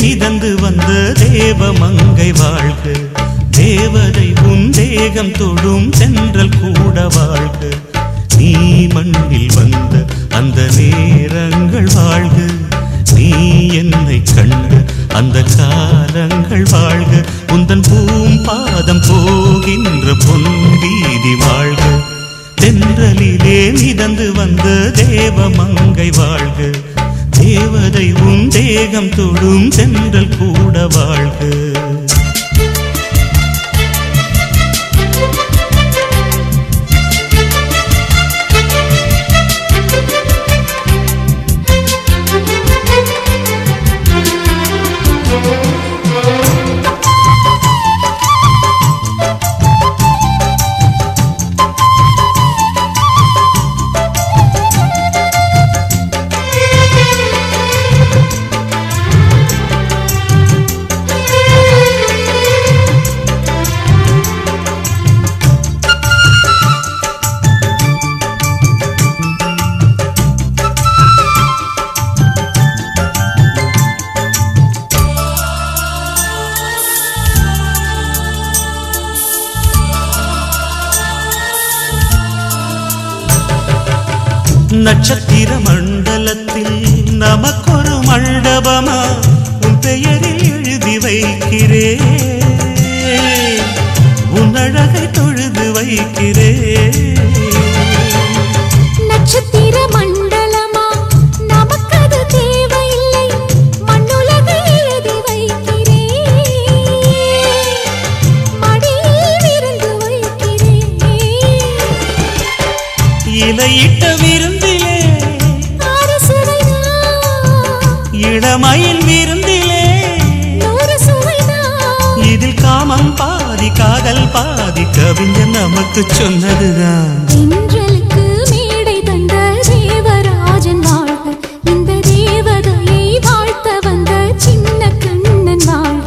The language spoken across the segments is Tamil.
மிதந்து வந்த தேவமங்கை வாழ்க, தேவதை உன் தேகம் தொடும் தென்றல் கூட வாழ்க. நீ மண்ணில் வந்த அந்த நேரங்கள் வாழ்க, நீ என்னை கண்ட அந்த காலங்கள் வாழ்க. உந்தன் பூம்பாதம் போகின்ற பொன்வீதி வாழ்க. தென்றலிலே மிதந்து வந்த தேவமங்கை வாழ்க, தேவதை உன் தேகம் தொடும் தென்றல் கூட வாழ்க. நட்சத்திர மண்டலத்தில் நமக்கொரு மண்டபமா உன் பெயரில் எழுதி வைக்கிறேன், உன் அழகை தொழுது வைக்கிறேன். நட்சத்திர மண்டலமா நமக்கது தேவையில்லை, மண்ணுலகை எழுதி வைக்கிறேன், மடியில் விருந்து வைக்கிறேன். இலையிட்ட விருந்திலே இளமயில் விருந்திலே இதில் காமம் பாதி காதல் பாதி கவிஞர் நமக்கு சொன்னதுதான். தென்றலுக்கு மேடை தந்த தேவராஜன் வாழ்க, இந்த தேவதையை வாழ்த்த வந்த சின்ன கண்ணன் வாழ்க.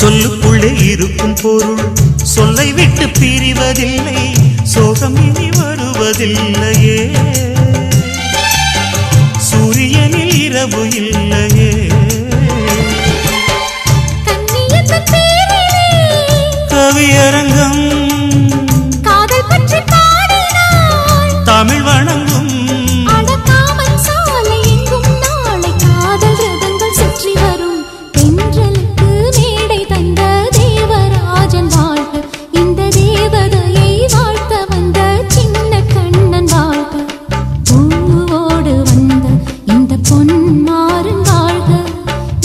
சொல்லுக்குள்ளே இருக்கும் பொருள் சொல்லை விட்டு பிரிவதில்லை, சோகம் இனி வருவதில்லையே. சூரியனில் இரவு இல்லையே. கவியரங்கம் காதல் பற்றி பாடினாள், தமிழ் வணங்கும் சாலை எங்கும் நாளை காதல் ரதங்கள் சுற்றி வரும். தென்றலுக்கு மேடை தந்த தேவராஜன் வாழ்க, இந்த தேவதையை வாழ்த்த வந்த சின்ன கண்ணன் வாழ்க. பூவோடு வந்த இந்த பொன்மாறன் வாழ்க,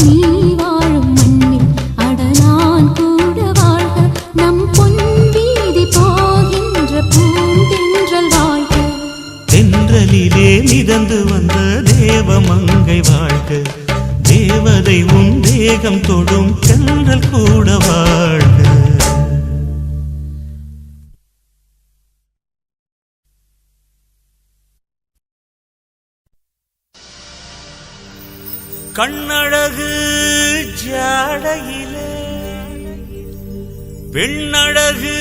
நீ வாழும் மண்ணில் அடலான் கூட வாழ்க. நம் பொன் வீதி போகின்ற பூந்தென்றல் வாழ்க. தென்றலிலே மிதந்து வந்த தேவமங்கை வாழ்க, தேவதை உன் தேகம் தொடும் தென்றல் கூட வாழ்க. கண்ணழகு ஜாடையிலே பெண்ணழகு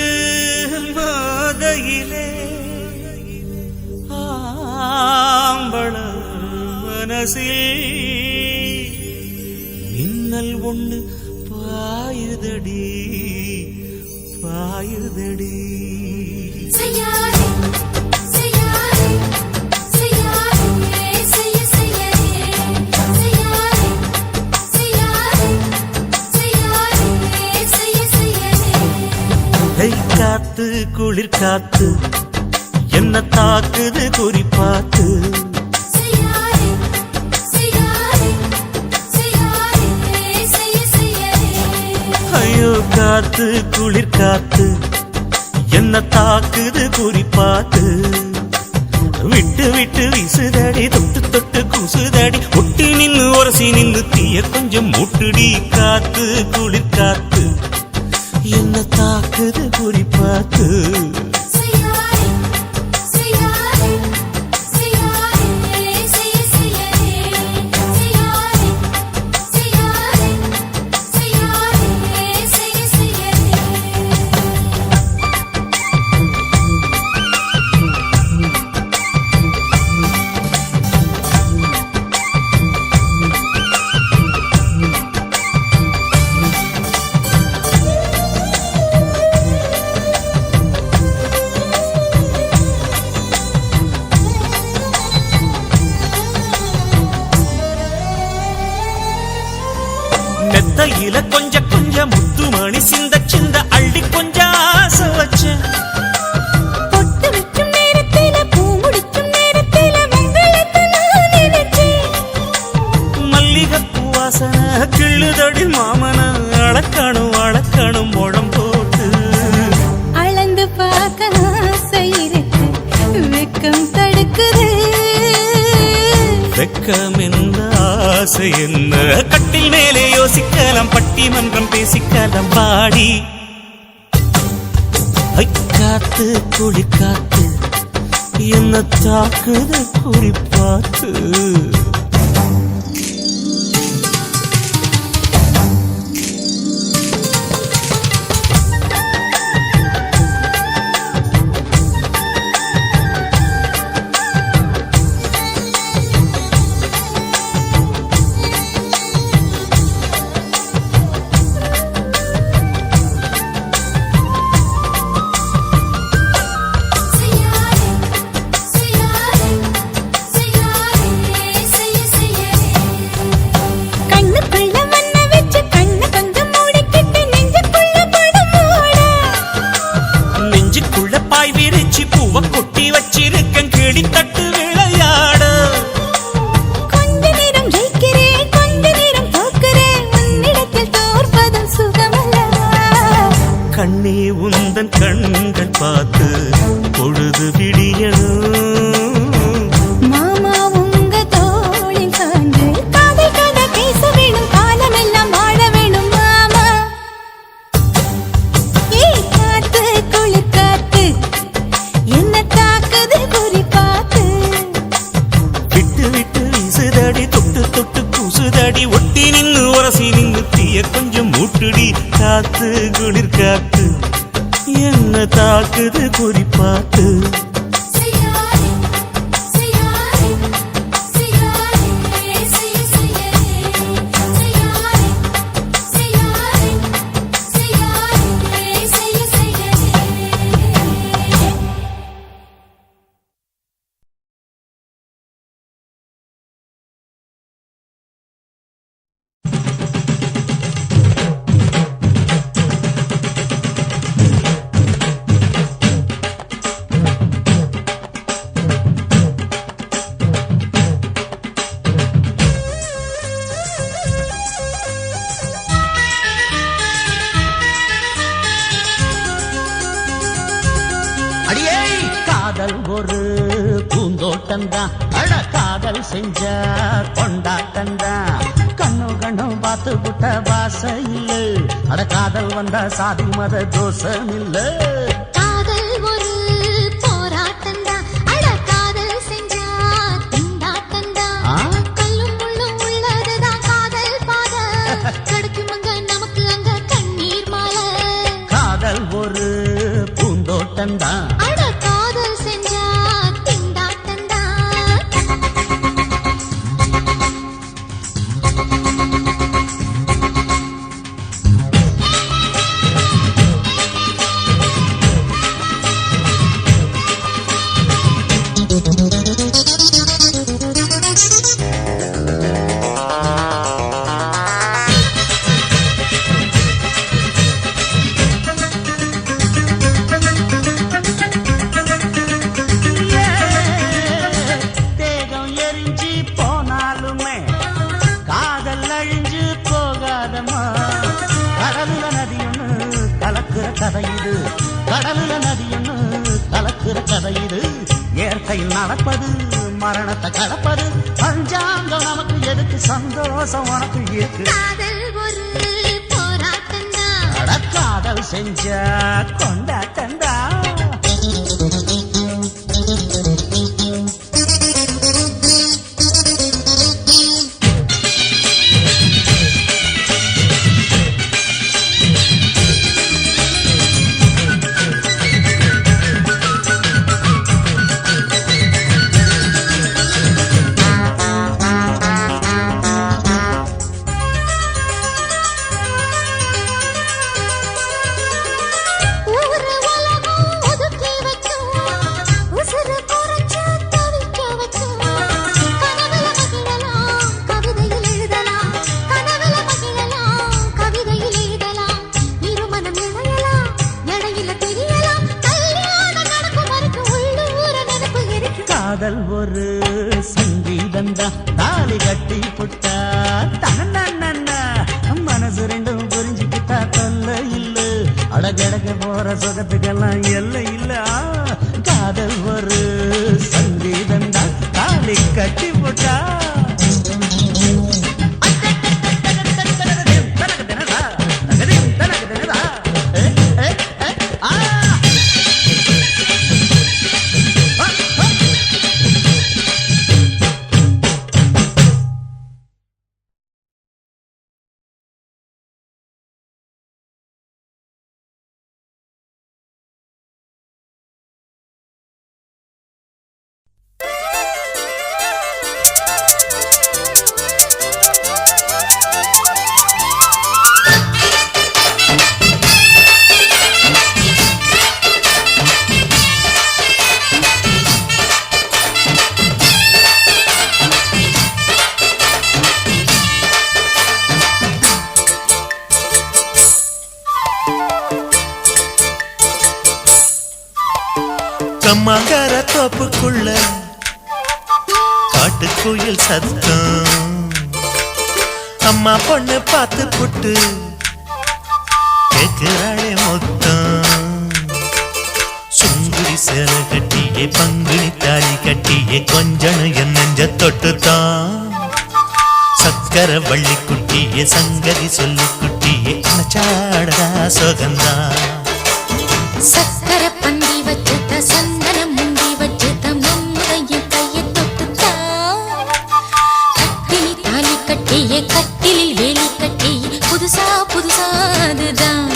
மாதையிலே ஆம்பள மனசில் மின்னல் ஒண்ணு பாயுதடி பாயுதடி காத்து குளிர் காத்து என்ன தாக்குது குறிப்பாத்து ஐயோ காத்து குளிர் காத்து என்ன தாக்குது குறிப்பாத்து விட்டு விட்டு விசுதடி தொட்டு தொட்டு குசுதடி ஒட்டி நின்னு உரசி நின்னு தீய கொஞ்சம் மூட்டுடி காத்து குளிர் காத்து என்ன தாக்குது குறிப்பாத்து மெத்தையில கொஞ்ச கொஞ்ச முத்துமணி சிந்த சிந்த அள்ளி கொஞ்ச ஆசை வச்ச பொட்டு வைக்கும் நேரத்தில பூ முடிக்கும் நேரத்தில மங்களத்தை நான் நினைச்சேன் மல்லிகைப்பூ வாசனை கிள்ளுதடி மாமன அளக்கணும் அளக்கணும் முழம் போட்டு அளந்து பார்க்க ஆசை இருக்கு வெக்கம் தடுக்குது வெக்கம் என்ன ஆசை என்ன கட்டில் மேலே யோசிக்கலாம் பட்டிமன்றம் பேசிக்கலாம் பாடி காத்து குளிர் காத்து என்ன தாக்குது குறிப்பாத்து கொட்டி வச்சிருக்கேன் கிளி தட்டு விளையாட கொஞ்ச நேரம் ஜெயிக்கிறேன் கொஞ்ச நேரம் தோக்கிறேன் உன்னிடத்தில் தோற்பதும் சுகமல்லவா கண்ணே உந்தன் கண்கள் பார்த்து பொழுது விடியணும் மாமா உங்க தோளில் சார்ந்து காதல் கதை பேச வேணும் காலமெல்லாம் வாழ வேணும் மாமா காத்து குளிர் காத்து என்ன தாக்குது குறிப்பாத்து விட்டு விட்டு விசுதடி தொட்டு தொட்டு குசுதடி ஒட்டி நின்னு உரசி நின்னு தீய கொஞ்சம் மூட்டுடி காத்து குளிர் காத்து என்ன தாக்குது குறிப்பாத்து காதல் ஒரு பூந்தோட்டம்தான் அட காதல் செஞ்ச கொண்டாட்டம்தான் கண்ணு கண்ணு பார்த்து புட்ட வாசையில் அட காதல் வந்தா சாதி மத தோஷம் இல்ல காதல் ஒரு போராட்டம்தான் அட காதல் செஞ்சா திண்டாட்டம்தான் கல்லும் முள்ளும் உள்ளதுதான் இயற்கையில் நடப்பது மரணத்தை கடப்பது பஞ்சாங்கம் நமக்கு எதுக்கு சந்தோஷம் உனக்கு இருக்கு காதல் ஒரு போராட்டம்தான் காதல் செஞ்ச கொண்டாட்டந்தா காதல் ஒரு சங்கீதந்தா தாலி கட்டி புட்டா தன மனசு ரெண்டும் புரிஞ்சுக்கிட்டா தொல்ல இல்ல அடகடக போற சுகத்துக்கெல்லாம் எல்லை இல்ல காதல் ஒரு சங்கீதந்தா தாலி கட்டி புட்டா கம்மாங்கார தோப்புக்குள்ள காட்டுக்குயில் சத்தம் அம்மா பொண்ணு பார்த்து புட்டு கேட்கிறாளே மொத்தம் சுங்குடி சேலை கட்டியே பங்குனி தாலி கட்டியே கொஞ்சம் என் நெஞ்ச தொட்டுத்தான் சக்கர வள்ளி குட்டியே சங்கதி சொல்லி குட்டியே அணைச்சாடா சோகந்தான் சக்கர பந்தி வச்சுட்ட சந்தனம் முந்தி வச்சுட்ட மம்முதையும் கையை தொட்டுத்தா கட்டிலி தாலி கட்டியே கட்டிலில் வேலி கட்டியே புதுசா புதுசா அதுதான்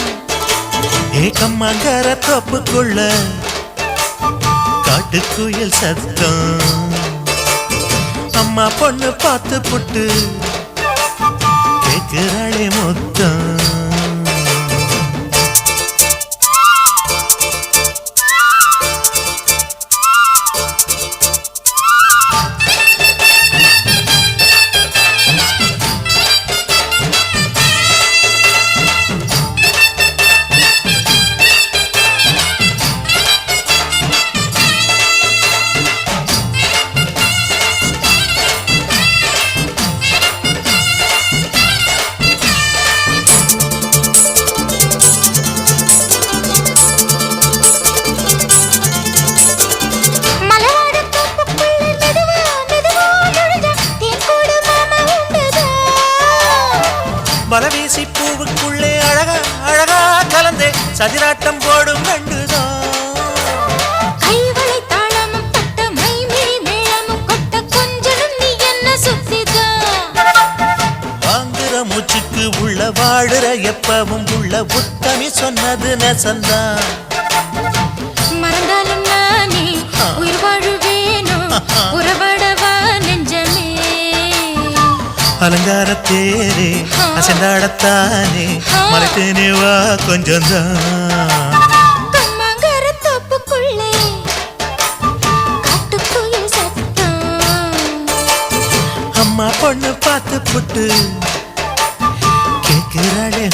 ஏகம்மாங்கார தோப்புக்குள்ள காட்டுக்குயில் சத்தம் அம்மா பொண்ணு பார்த்து புட்டு கேட்கிறாளே மொத்தம் மலவீசி பூவுக்குள்ளே அழகா அழகா கலந்தே சதிராட்டம் போடும் கண்டுதான் கைவளை தாளமும் தட்ட மைமிழி மேளமும் கொட்ட கொஞ்சம் நீ என்ன சுத்திதான் வாங்குற மூச்சுக்கு உள்ள வாழுற எப்பவும் உள்ள உத்தமி சொன்னது நெசந்தான் மறந்தாலும் நானே உயிர் வாழுவேனோ உறவாடவா நெஞ்சமே அலங்கார தேரே அசைந்தாடத்தானே மலைத்தேனே வா கொஞ்சம்தான் கம்மாங்கார தோப்புக்குள்ளே காட்டுக்குயில் சத்தம் அம்மா பொண்ணு பார்த்து புட்டு கேட்கிறாளே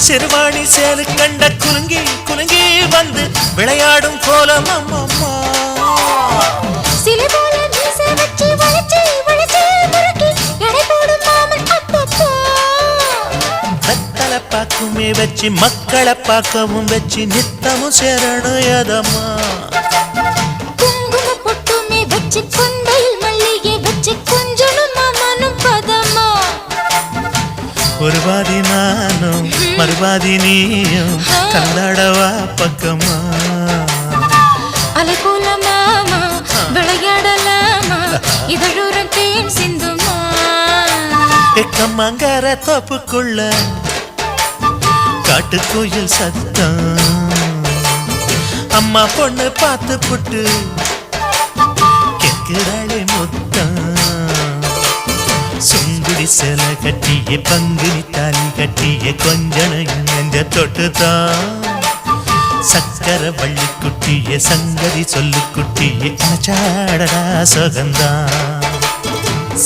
சிறுவாணி சேலு கண்ட குலுங்கி குலுங்கி வந்து விளையாடும் கோலம் அம்மம்மா சிலை போல மீசை வச்சு வளைச்சு வளைச்சு முறுக்கி எடை போடும் மாமன் அப்பப்பா வெத்தலை பாக்குமே வச்சு மக்களை பார்க்கவும் வச்சு நித்தமும் சேரணும் எதம்மா குங்கும பொட்டுமே வச்சு கொண்டையில் மல்லிகை வச்சு கொஞ்சனும் மாமனும் பதமா ஒரு பாதி நானும் மறுபாதி நீயும் கந்தாடவா பக்கமா அலை போல மாமா விளையாடலாமா இதழூரம் தேன் சிந்துமா எக்கம்மங்கர தோப்புக்குள்ள காட்டுக்குயில் சத்தம் அம்மா பொண்ணு பார்த்து புட்டு கேட்கிறாளே முத்தம் சுங்குடி சேல கட்டிய பங்குனி தாலி கட்டிய கொஞ்சனையும் நெஞ்ச தொட்டுதான் சக்கர வள்ளி குட்டிய சங்கதி சொல்லு குட்டிய அச்சாடடா சுகந்தான்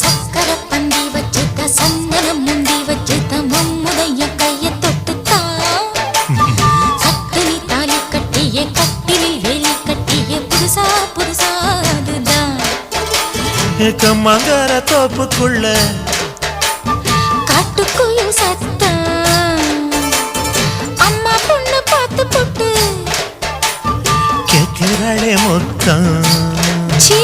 சக்கர பந்தி வச்சுட்ட சந்தனம் முந்தி வச்சுட்ட மம்முடைய கைய தொட்டுத்தான் கட்டினி தாலி கட்டிய கட்டிலில் வேலி கட்டிய புதுசா புதுசா அதுதான் எக்கம்மங்கர தோப்புக்குள்ள காட்டுக்குயில் சத்தம் அம்மா பொண்ணு பார்த்து போட்டு கேட்கிறாளே முத்தம் சீ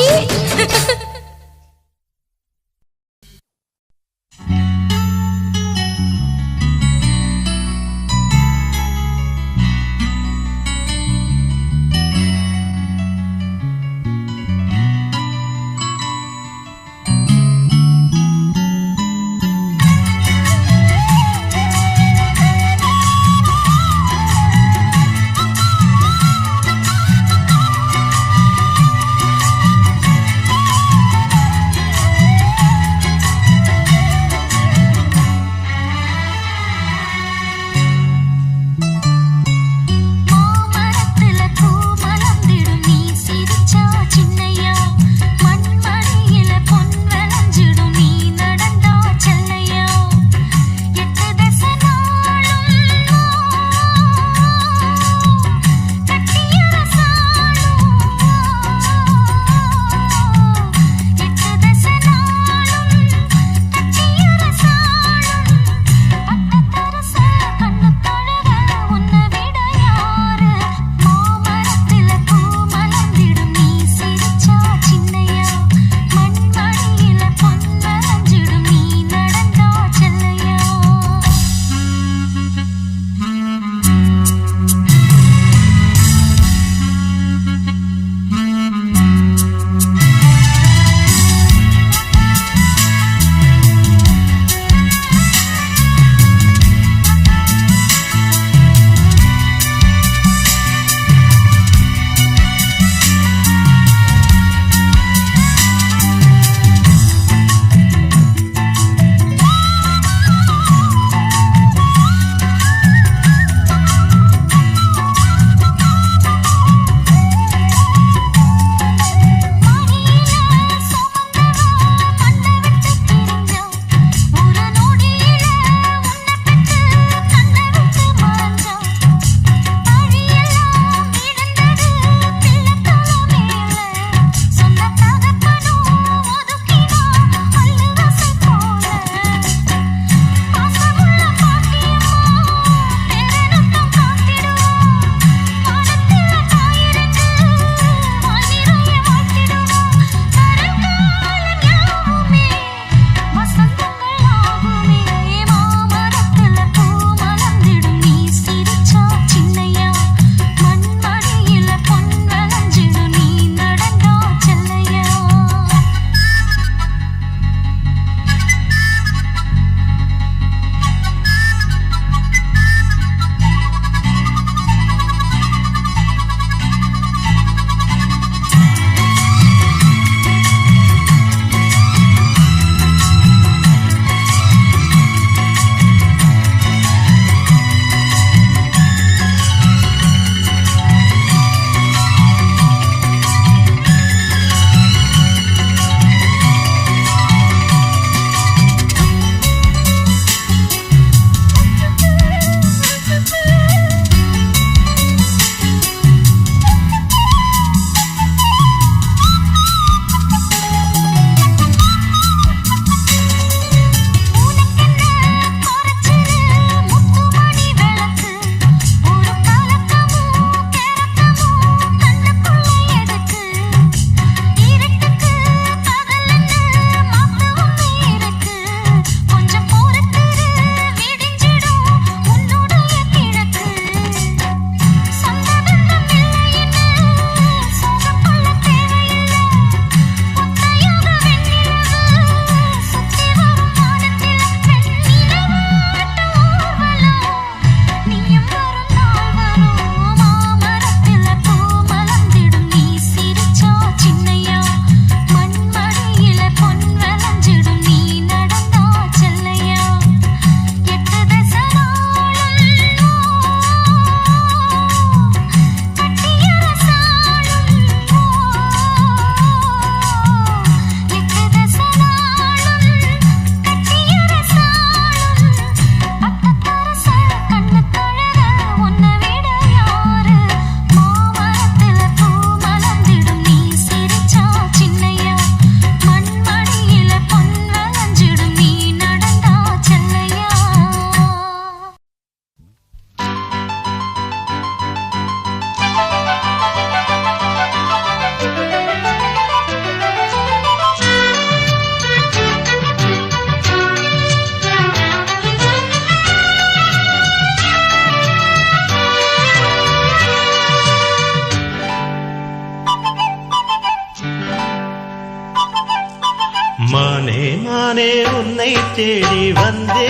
உன்னை தேடி வந்தே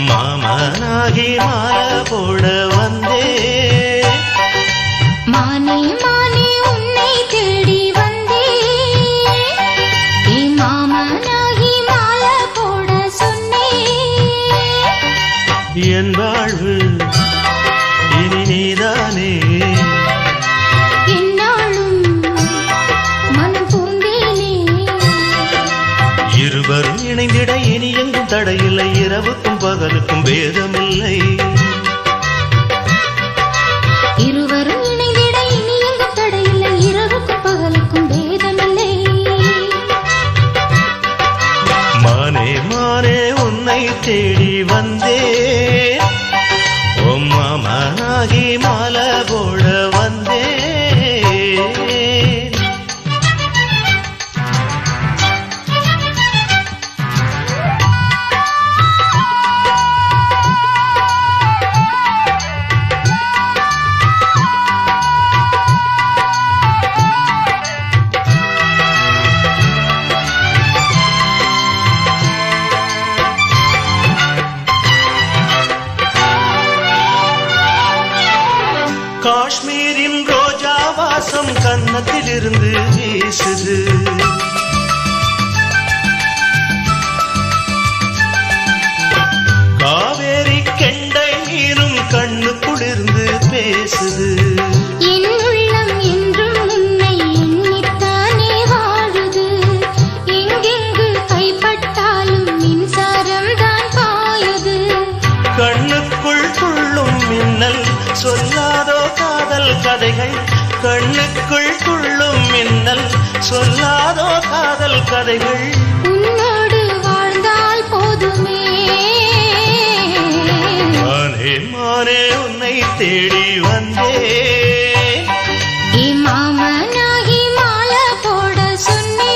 மாமனாகி மாலை போட வந்தே மானே மானே உன்னை தேடி வந்தே மாமனாகி மாலை போட சொன்னே என் வாழ்வு இனி நீதானே என்னாலும் மனம் பூந்தேனே இருவரும் இணைந்திட இனி எங்கும் தடையில்லை இரவுக்கும் பகலுக்கும் பேதமில்லை இருவரும் இணைந்திட இனி எங்கும் தடையில்லை இரவுக்கும் பகலுக்கும் பேதமில்லை மானே மானே உன்னை தேடி வந்தே மாமனாகி மாலை போட வந்தே காஷ்மீரின் ரோஜா வாசம் கன்னத்திலிருந்து வீசுது காவேரி கெண்டை நீரும் கண்ணு குளிர்ந்து பேசுது என் உள்ளம் என்றும் உன்னை எண்ணித்தானே வாழுது எங்கெங்கு கைப்பட்டாலும் மின்சாரம் தான் பாயுது கண்ணுக்குள் துள்ளும் மின்னல் சொல்லாதோ காதல் கதைகள் கண்ணுக்குள் துள்ளும் மின்னல் சொல்லாதோ காதல் கதைகள் உன்னோடு வாழ்ந்தால் போதுமே மானே மானே உன்னை தேடி வந்தே மாமனாகி மாலை போட சொன்னே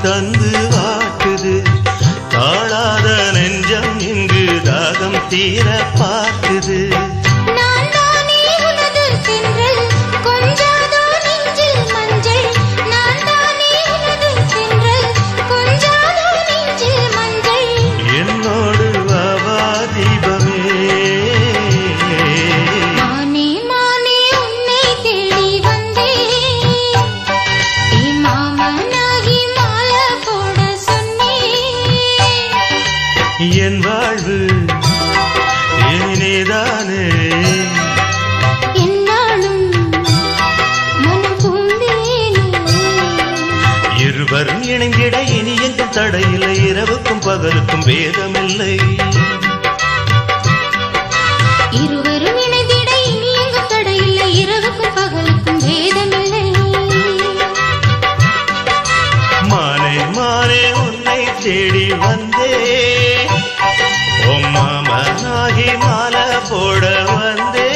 தந்து வாட்டுது தாழாத நெஞ்சம் இங்கு தாகம் தீர பார்க்குது என்னோடு வாவா தீபமே என் வாழ்வு இனிதானே என்னாலும் மனம் பூந்தேனே இருவரும் இணைந்திட இனி எங்கும் தடையில்லை இரவுக்கும் பகலுக்கும் பேதமில்லை இருவரும் இணைந்திட இனி எங்கும் தடையில்லை இரவுக்கும் பகலுக்கும் பேதமில்லை மானே மானே உன்னை தேடி வந்தே மாமனாகி மாலை போட வந்தே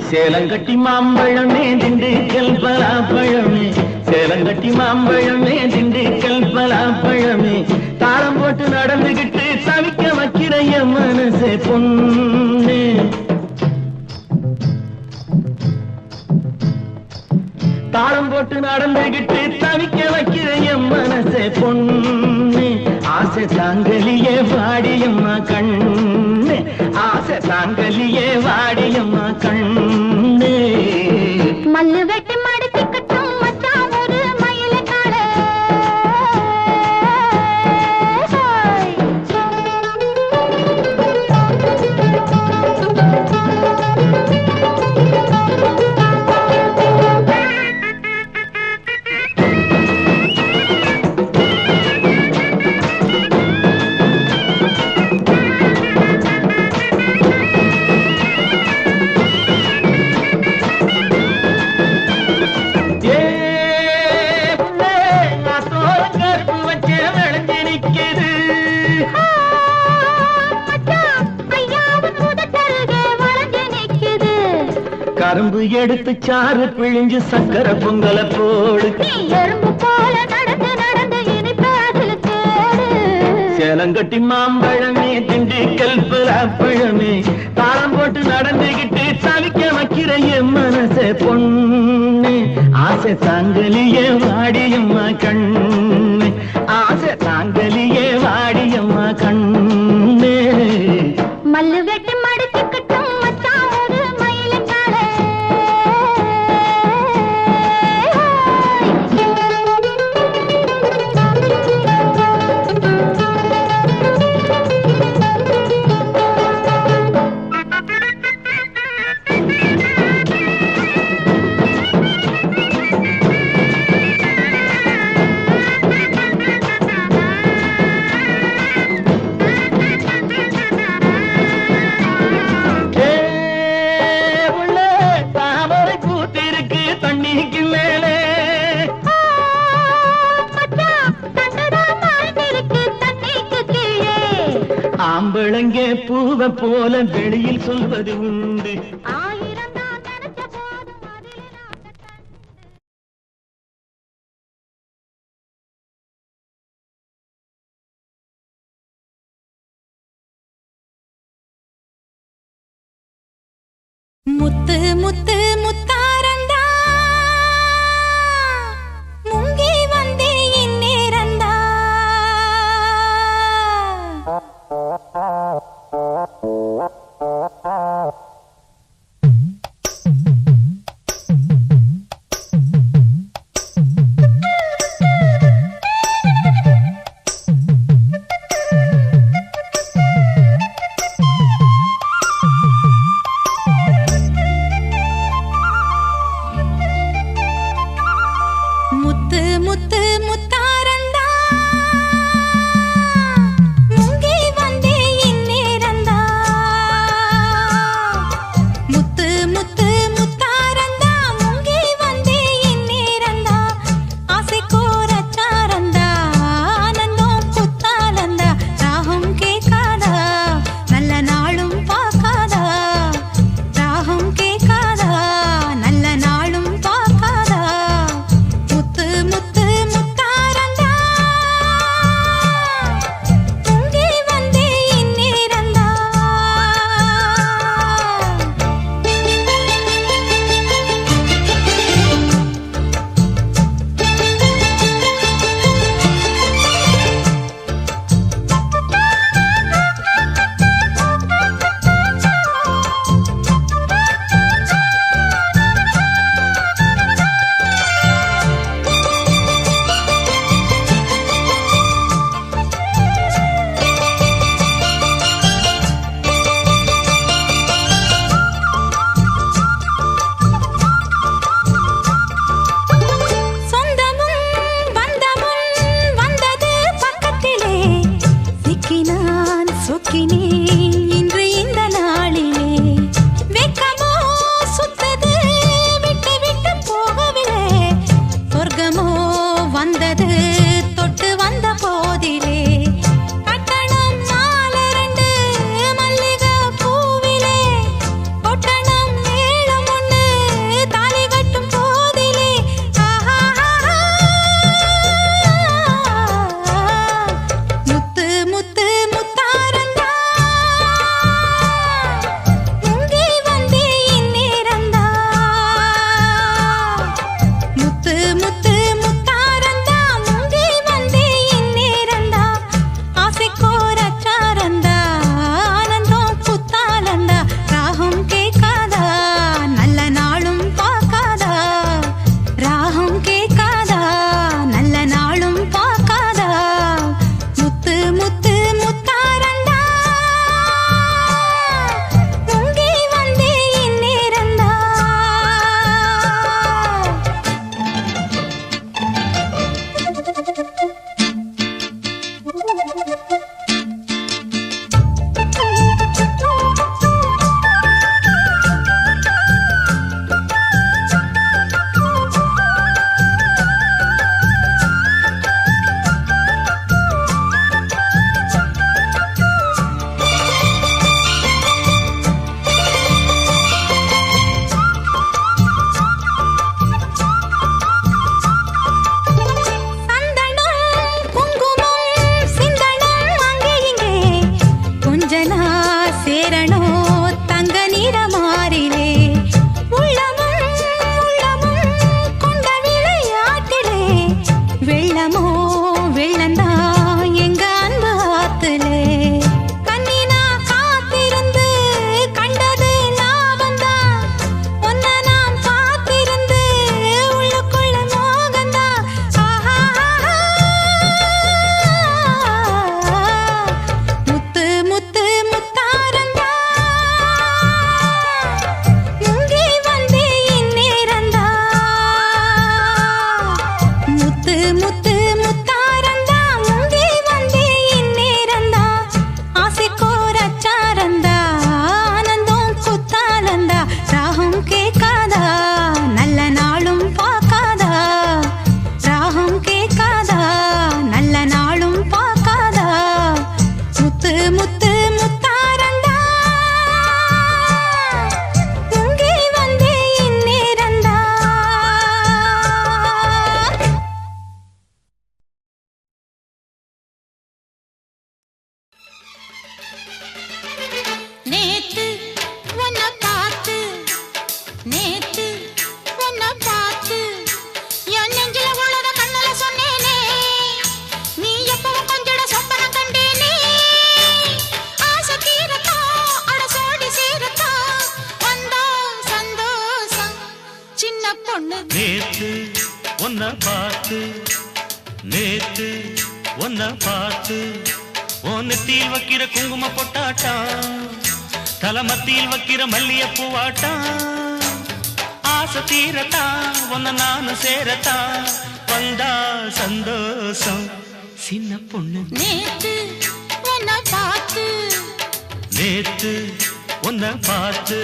சேலங்கட்டி மாம்பழமே திண்டுக்கல் பலாப்பழமே சேலங்கட்டி மாம்பழமே திண்டுக்கல் பலாப்பழமே தாளம் போட்டு நடந்துகிட்டு தவிக்க வைக்கிற என் மனசே பொண்ணு தாளம் போட்டு நடந்துகிட்டு தவிக்க வைக்கிற என் மனசே பொண்ணு ஆசை தாங்கலியே வாடியம்மா கண்ணு ஆசை தாங்கலியே வாடியம்மா கண்ணு மல்லு வெட்டி மடிச்சுக்கட்டும் மச்சான் ஒரு மயிலை காண கரும்பு எடுத்து சாறு பிழிஞ்சு சக்கரை பொங்கல போடு எறும்பு போல நடந்து நடந்து இனிப்பு அதில் தேடு சேலங்கட்டி மாம்பழமே திண்டுக்கல் பலாப்பழமே தாளம் போட்டு நடந்துகிட்டு தவிக்க வைக்கிற என் மனசே பொண்ணு ஆசை தாங்கலியே வாடியம்மா கண்ணு ஆசை தாங்கலியே வாடியம்மா கண்ணு மல்லு வெட்டி மடிச்சுக்கட்டும் மச்சான் ஒரு மயிலை காண ஆம்பளங்க பூவை போல வெளியில் சொல்வது உண்டு ஆயிரம் நான் நினைச்ச போதும் அதில் முத்து முத்து முத்தாரந்தா முங்கி வந்தே இந்நேரந்தா முத்து முத்து முத்தாரந்தா முங்கி வந்தே இந்நேரந்தா முத்து முத்து முத்தாரந்தா முங்கி வந்தே இந்நேரந்தா ஆசை கோரச்சாரந்தா ஆனந்தம் புத்தாலந்தா ராகம் கேட்காதா நல்ல நாளும் பார்க்காதா ராகம் கேட்காதா நல்ல நாளும் பார்க்காதா முத்து முத்து முத்தாரந்தா முங்கி வந்தே இந்நேரந்தா சொந்தமும் பந்தமும் வந்தது பக்கத்திலே சிக்கினான் சொக்கினேன் இன்று இந்த நாளிலே வெக்கமோ சுத்தது விட்டு விட்டு போகவில்லை சொர்க்கமோ வந்தது தொட்டு வந்த போதிலே கட்டணம் நாலரண்டு மல்லிகை பூவிலே பொட்டணம் மேளம் ஒண்ணு தாலி கட்டும் போதிலே ஆஹா உன்னை பார்த்து உன் நெத்தியில் வைக்கிற குங்கும பொட்டாட்டம் தலமத்தியில் வைக்கிற மல்லிய பூவாட்டம் ஆசை தீரத்தா உன்னை நானும் சேரத்தா வந்தா சந்தோஷம் சின்ன பொண்ணு நேத்து உன்னை பார்த்து நேத்து உன்னை பார்த்து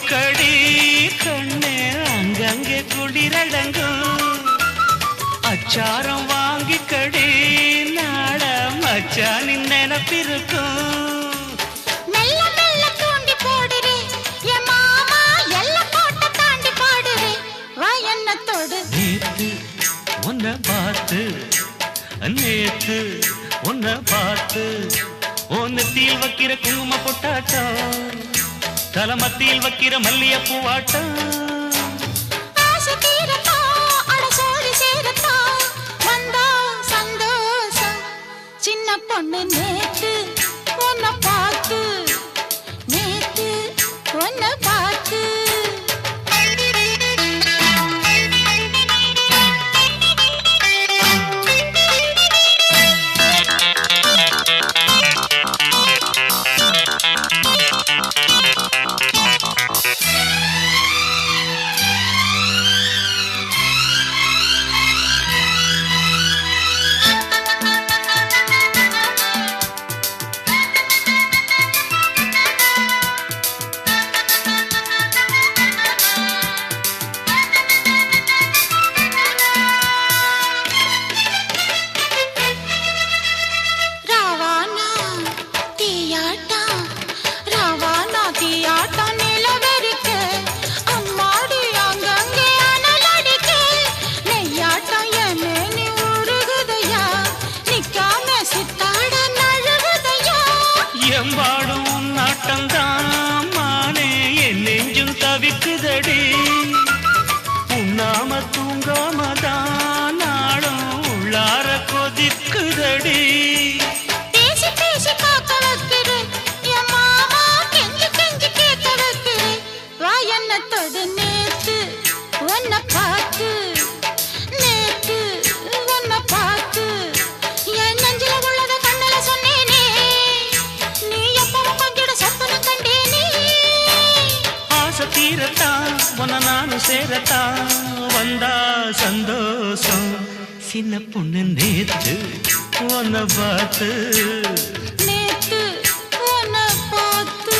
கடி கண்ணே அங்கங்கே குளிரடங்கும் அச்சாரம் வாங்கி கடி நாட மச்சானின் நினப்பிருக்கும் மெல்ல மெல்ல தூண்டி போடுறே என் மாமா எல்லாம் போட்ட தாண்டி பாடுறே வா என்ன தொடு நேத்து உன்னை பார்த்து நேத்து உன்னை பார்த்து உன் நெத்தியில் வைக்கிற குங்கும பொட்டாட்டம் தலமத்தியில் வைக்கிற மல்லிய பூவாட்டம் ஆசை தீரத்தா அடசோடி சேரத்தா வந்தா சந்தோஷம் சின்ன பொண்ணு நேத்து உன்னை பார்த்து நேத்து உன்னை பார்த்து எம்பாடும் நாட்டம்தான் மானே என் நெஞ்சும் தவிக்குதடி உண்ணாம தூங்காமதான் நாளும் உள்ளார கொதிக்குதடி பேசி பேசி காக்க வைக்குது என் மாமா கெஞ்சி கெஞ்சி கேட்க வைக்குது வா என்ன தொடு நேத்து உன்னை பார்த்து நேத்து உன்னை பார்த்து என் நெஞ்சில உள்ளத கண்ணல சொன்னேனே நீ எப்பவும் பங்கிட சொப்பனம் கண்டேனே ஆசை தீரத்தா உன்னை நானும் சேரத்தா வந்தா சந்தோஷம் சின்ன பொண்ணு நேத்து உன்னை பார்த்து நேத்து உன்னை பார்த்து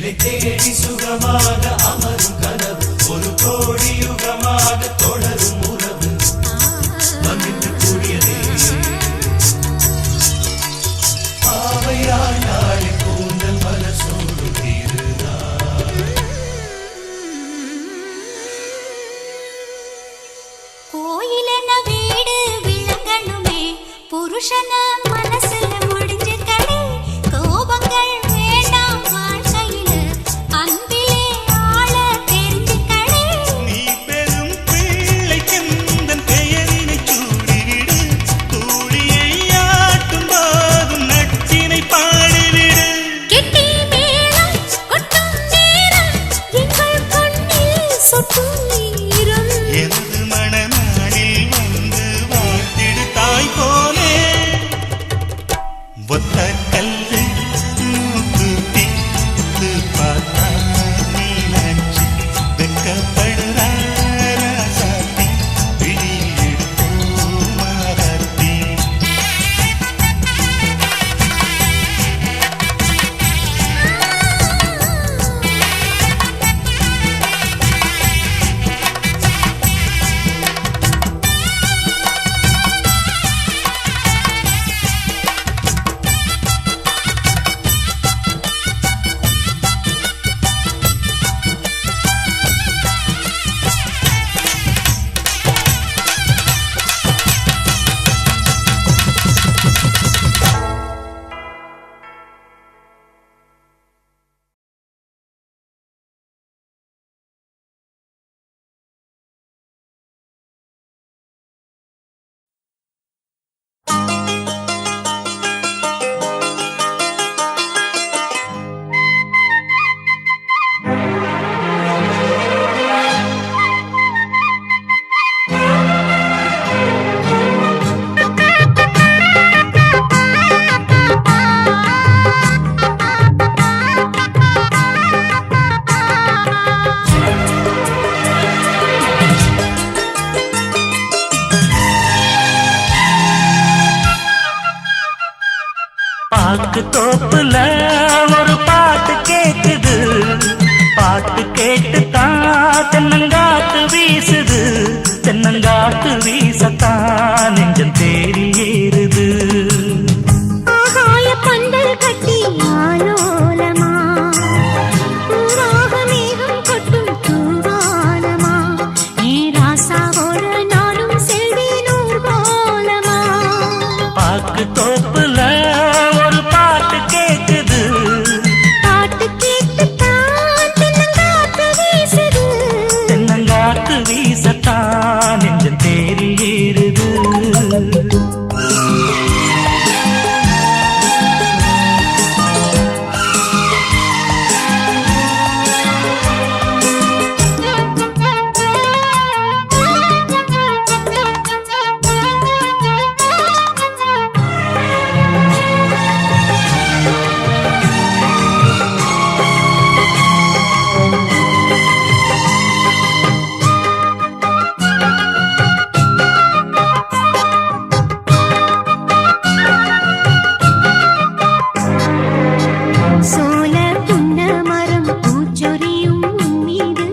என்னை தேடி சுகமாக அமரும் கனவு ஒரு கோடி யுகமாக தொடரும் உறவு வந்திட்டு கூடியதே பாவையாய் நாளை கூந்தல் மலர் சூடும் திருநாள் கோயிலென வீடு விளங்கணுமே புருஷன மனசுல முடிஞ்ச கடை கோபங்கள் வேண்டாம் வாழ்க்கையில அன்பிலே ஆள தெரிஞ்ச கடை நீ பெரும் பிள்ளைக்கெந்தன் பெயரினை சூடிவிடு தூளியை ஆட்டும் போதும் நச்சினை பாடிவிடு கெட்டி மேளம் கொட்டும் நேரம் எங்கள் கண்ணில் சொட்டும் நீரம் எனது மணநாளில் வந்து வாழ்த்திடு தாய் போலே ஒத்த கல்லு மூக்கு பித்து பார்த்தா மீனாட்சி வெக்கப்படுறா ராசாத்தி விழியெடுப்போம் மாறாத்தி பாக்கு தோப்புல ஒரு பாட்டு கேக்குது பாட்டு கேட்டு தான் தென்னங்காத்து வீசுது தென்னங்காத்து வீசத்தான் நெஞ்சம் தேறி ஏறுது ஆகாய பந்தல் கட்டி ஆலோலமா ஊராக மேகம் கொட்டும் தூவானமா நீ ராசாவோட நானும் செல்வேன் ஊர்வலமா பாக்கு தோப்புல ஒரு பாட்டு கேக்குது பாட்டு கேட்டுத்தான் தென்னங்காத்து வீசுது தென்னங்காத்து வீசத்தான் நெஞ்சம் தேறி ஏறுது சோல புன்ன மரம் பூச்சொரியும் மீது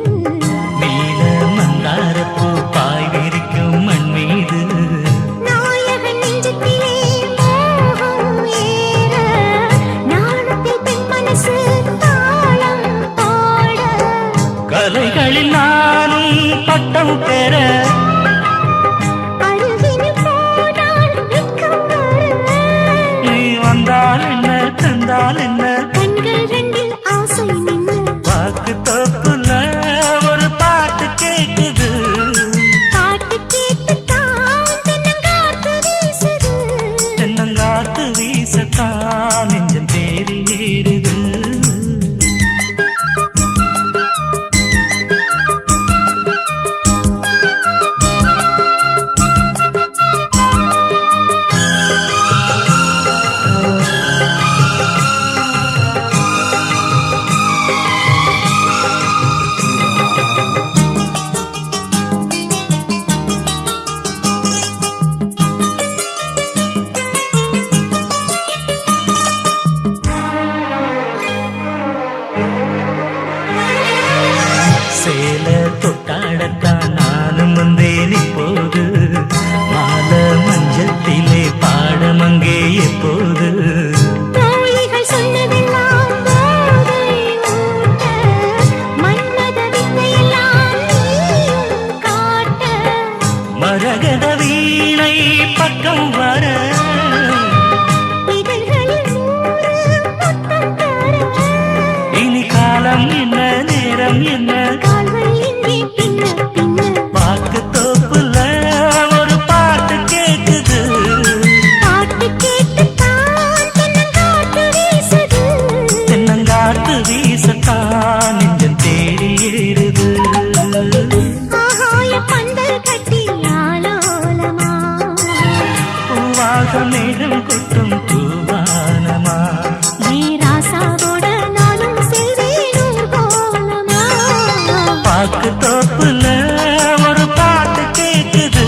நீல மந்தாரப்பூ பாய் விரிக்கும் மண் மீது நாயகன் நெஞ்சத்திலே மோகம் ஏற நாணத்தில் பெண் மனசு தாளம் பாட கலைகளில் நானும் பட்டம் பெற அருகினில் போனால் வெட்கம் வர நீ வந்தால் என்ன தந்தால் என்ன கண்கள் ரெண்டில் ஆசை நின்று பாக்கு தோப்புல ஒரு பாட்டு கேக்குது பாட்டு கேட்டுத்தான் தென்னங்காத்து வீசுது தென்னங்காத்து வீசத்தான் நெஞ்சம் தேறி ஏறுது சேல தொட்டாடத்தான் நானும் வந்தேன் இப்போது மாலை மஞ்சத்திலே பாடம் அங்கே எப்போது தோழிகள் சொன்னதெல்லாம் போதை ஊட்ட, மன்மத வித்தையெல்லாம் நீயும் காட்ட. மரகத வீணை பக்கம் வர இதழ்களில் நூறு முத்தம் தர. இனி காலம் என்ன நேரம் என்ன கால்கள் இங்கே பின்ன பின்ன. பாக்கு தோப்புல ஒரு பாட்டு கேக்குது பாட்டு கேட்டுத்தான் தென்னங்காற்று வீசுது. தென்னங்காத்து வீசத்தான் நெஞ்சம் தேடி ஏறுது ஆகாய பந்தல் கட்டி ஆலோலமா. பூவாக மேகம் கொட்டும் பூவானமா நீ ராசாவோட நானும் செல்வேனும் கோலமா. பாக்கு தோப்புல ஒரு பாட்டு கேக்குது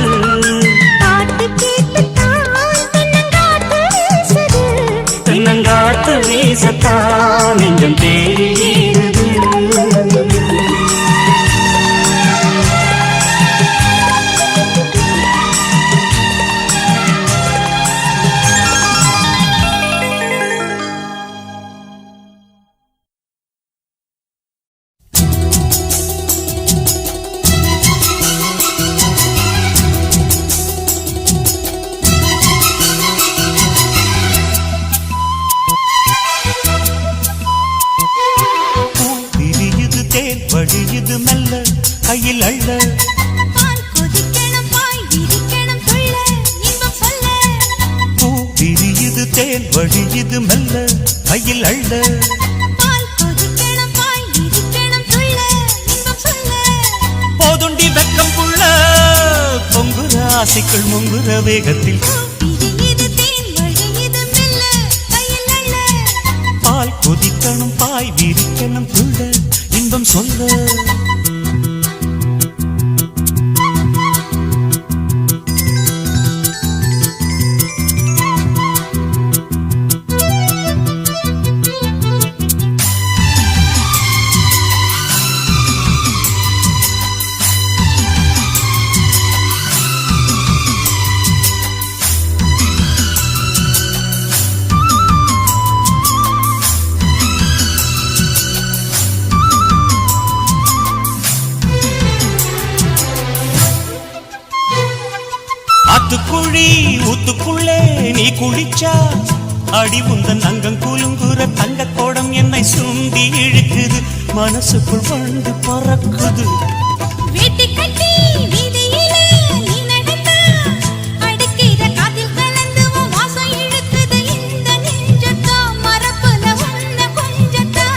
பாட்டு கேட்டுத்தான் தென்னங்காற்று வீசுது. தென்னங்காத்து வீசத்தான் நெஞ்சம் தேடி ஏறுது விரியுது தேன் வழியுது மெல்ல கையில் அள்ள பால் கொதிக்கணும் பாய் விரிக்கணும் துள்ள இன்பம் சொல்ல. பூ விரியுது தேன் வழியுது மெல்ல கையில் அள்ள பால் கொதிக்கணும் பாய் விரிக்கணும் துள்ள இன்பம் சொல்ல. போதுண்டி வெக்கம் புள்ள பொங்குற ஆசைக்குள் முங்குற வேகத்தில் விரியுது தேன் வழியுது மெல்ல கையில் அள்ள. பால் கொதிக்கணும் பாய் விரிக்கணும் புள்ள இன்பம் சொல்ல ஆத்துக்குழி ஊத்துக்குள்ளே நீ குளிச்சா அடி உந்தன் அங்கம் குலுங்குற தங்க கோடம் என்னை சுண்டி இழுக்குது மனசுக்குள் வந்து பறக்குது வேட்டி கட்டி வீதியிலே நீ நடந்தா அடிக்கிற காத்தில் கலந்து உன் வாசம் இழுக்குது. இந்த நெஞ்சத்தா மரப்புல உன்னை கொஞ்சத்தா.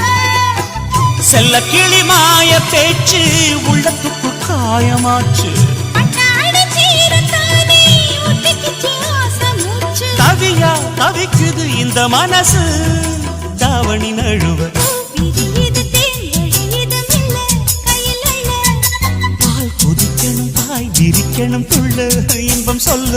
செல்ல கிளி மாய பேச்சு உள்ளத்துக்குள் காயமாச்சு பட்டாடி சீரத்தானே ஒட்டிக்கிச்சு ஆசை மூச்சு. தவியா தவிக்குது இந்த மனசு தாவணி நழுவ விரியுது தேன் வழியுது மெல்ல கையில் அள்ள. பால் கொதிக்கணும் பாய் விரிக்கணும் துள்ள இன்பம் சொல்ல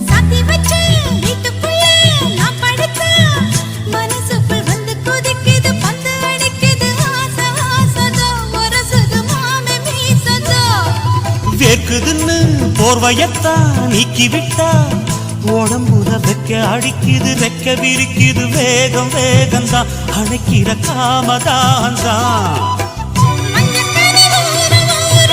சாத்தி வச்ச வீட்டுக்குள்ள நான் படுத்தா மனசுக்குள் வந்து கொதிக்குது பந்து அடிக்குது ஆசை ஆசதோ முரசுது மாமே மீசதோ. வேர்க்குதுன்னு போர்வையத்தான் நீக்கி விட்டா உடம்புல வைக்க அடிக்குது ரெக்க விரிக்குது வேகம் வேகம்தான் அணைக்கிற காமதான் தான் மஞ்சக்கரை ஊற ஊற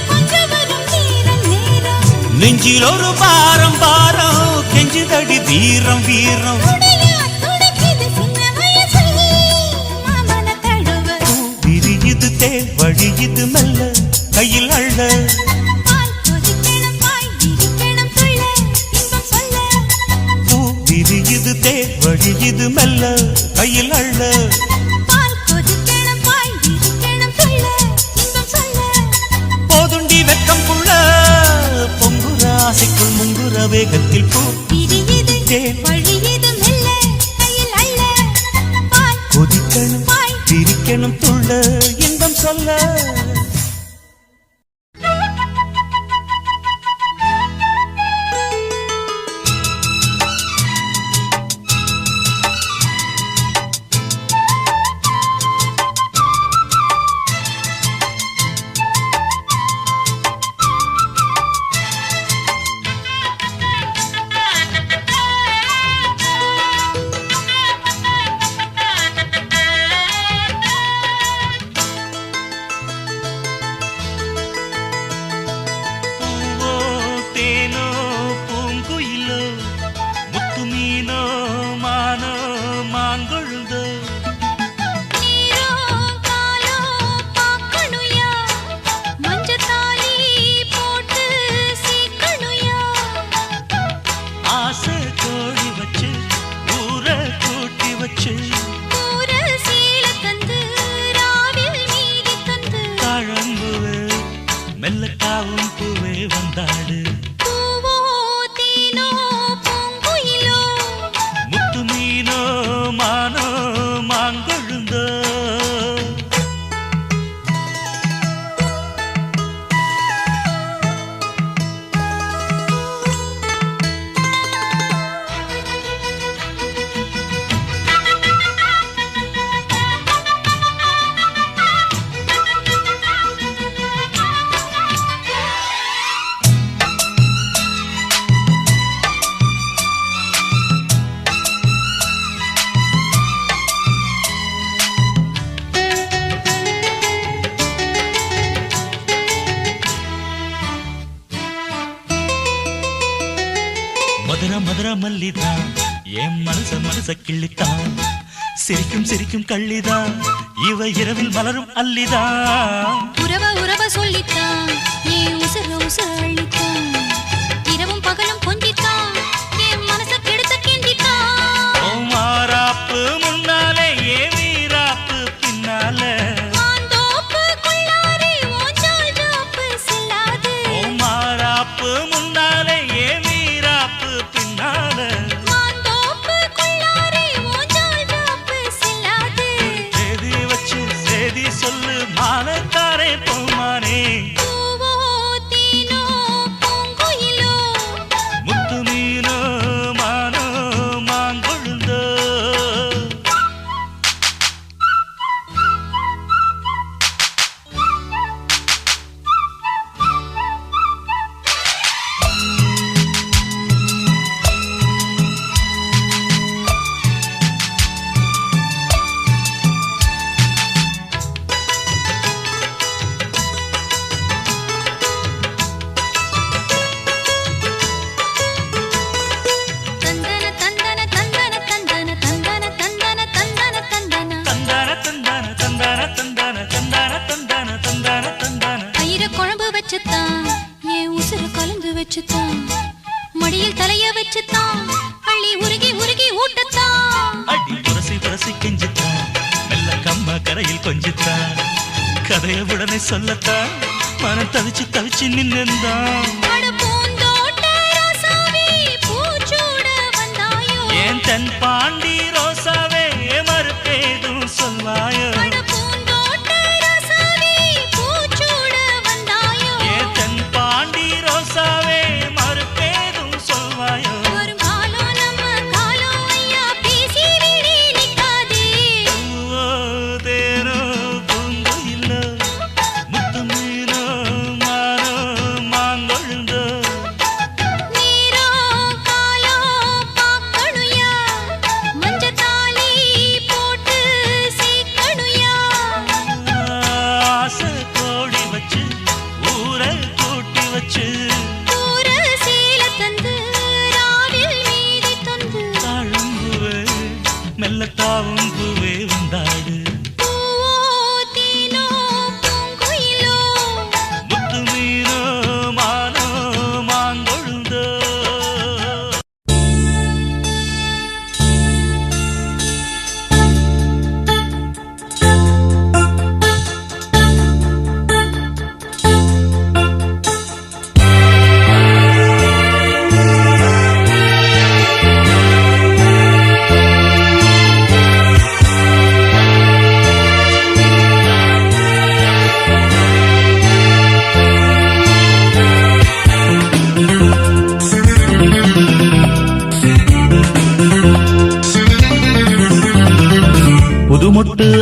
கொஞ்சம் வரும் நேரம் நேரம். நெஞ்சில் ஒரு பாரம் பாரம் கெஞ்சுதடி வீரம் வீரம் துணையா துணைக்குது சின்ன வயசு மாமன தழுவ. விரியுது தேன் வழியுது மெல்ல கையில் அள்ள பால் கொதிக்கணும் பாய் விரிக்கணும் துள்ள இன்பம் சொல்ல பூ விரியுது தேர் வழியுது மெல்ல கையில் அள்ள பால் கொதிக்கணும் பாய் விரிக்கணும் துள்ள இன்பம் சொல்ல போதுண்டி வெக்கம் புள்ள பொங்குற ஆசைக்குள் முங்குற வேகத்தில் பூ விரியுது தேர் வழியுது மெல்ல கையில் அள்ள பால் கொதிக்கணும் பாய் விரிக்கணும் துள்ள இன்பம் சொல்ல மெல்லக்காவும் பூவே வந்தாடு பூவோ தேனோ பூங்குயிலோ முத்து மீனோ மானோ மாங்கொழுந்தோ மதுர மதுர மல்லிதான் என் மனச கிள்ளித்தான் சிரிக்கும் சிரிக்கும் கள்ளிதான் இவ இரவில் மலரும் அல்லிதான் உறவ சொல்லித்தான் ஏன் உசுர அள்ளித்தான் இரவும் பகலும் கொஞ்சித்தான் என் மனச கெடுத்த கிண்டித்தான் ஓ மாறாப்பு முன்னாலே ஏ வீராப்பு பின்னாலே மாந்தோப்பு கொள்ளாரே ஓஞ்சால் ஜோப்பு செல்லாது ஓ மாறாப்பு முன்னாலே ஏ வீராப்பு பின்னாலே மாந்தோப்பு கொள்ளாரே ஓஞ்சால் ஜோப்பு செல்லாது சேதி வச்சு சேதி சொல்லு மானத்தாரே போமானே பூவோ தேனோ பூங்குயிலோ முத்து மீனோ மானோ மாங்கொழுந்தோ தந்தன தந்தன தந்தன தந்தன தந்தன தந்தன தந்தன தந்தன தந்தான தந்தான தந்தான தந்தான தந்தான தந்தான தந்தான தந்தான ஐர குழம்பு வச்சுத்தான் என் உசுர கலந்து வச்சுத்தான் மடியில் தலைய வச்சுத்தான் அள்ளி உருகி உருகி ஊட்டத்தான் அடி புரசி கெஞ்சித்தான் மெல்ல கம்மா கரையில் கொஞ்சித்தான் கதைய உடனே சொல்லத்தான் மனம் தவிச்சு நின்னுந்தான் அட பூந்தோட்ட ரோசாவே பூச்சூட வந்தாயோ ஏன் தென் பாண்டி ரோசாவே மறுப்பேதும் சொல்வாயோ அட பூந்தோட்ட ரோசாவே பூச்சூட வந்தாயோ ஏன் தென் பாண்டி ரோசாவே மறுப்பேதும் சொல்வாயோ வரும் காலம் நம்ம காலம் ஐயா பேசி விடி நிக்காதே பூவோ தேனோ பூங்குயிலோ முத்து மீனோ மானோ மாங்கொழுந்தோ நீரோ காலோ பாக்கணுயா மஞ்ச தாலி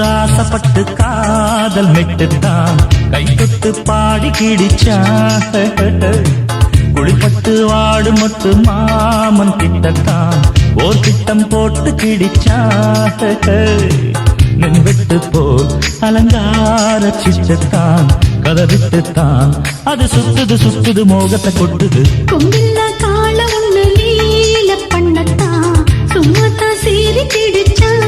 ஆசைப்பட்டு காதல் மெட்டுத்தான் கை தொட்டு பாடி கிடிச்சான் குளிப்பட்டு வாடு மொட்டு மாமன் கிட்டத்தான் ஓர் திட்டம் போட்டு கிடிச்சான் மின்வெட்டு போல் அலங்கார சிட்டத்தான் கதவிட்டுத்தான் அது சுத்துது சுத்துது மோகத்தை கொட்டுது கொம்பில்ல கால ஒண்ணு லீல பண்ணத்தான் சும்மாத்தான் சீறி கிடிச்சான்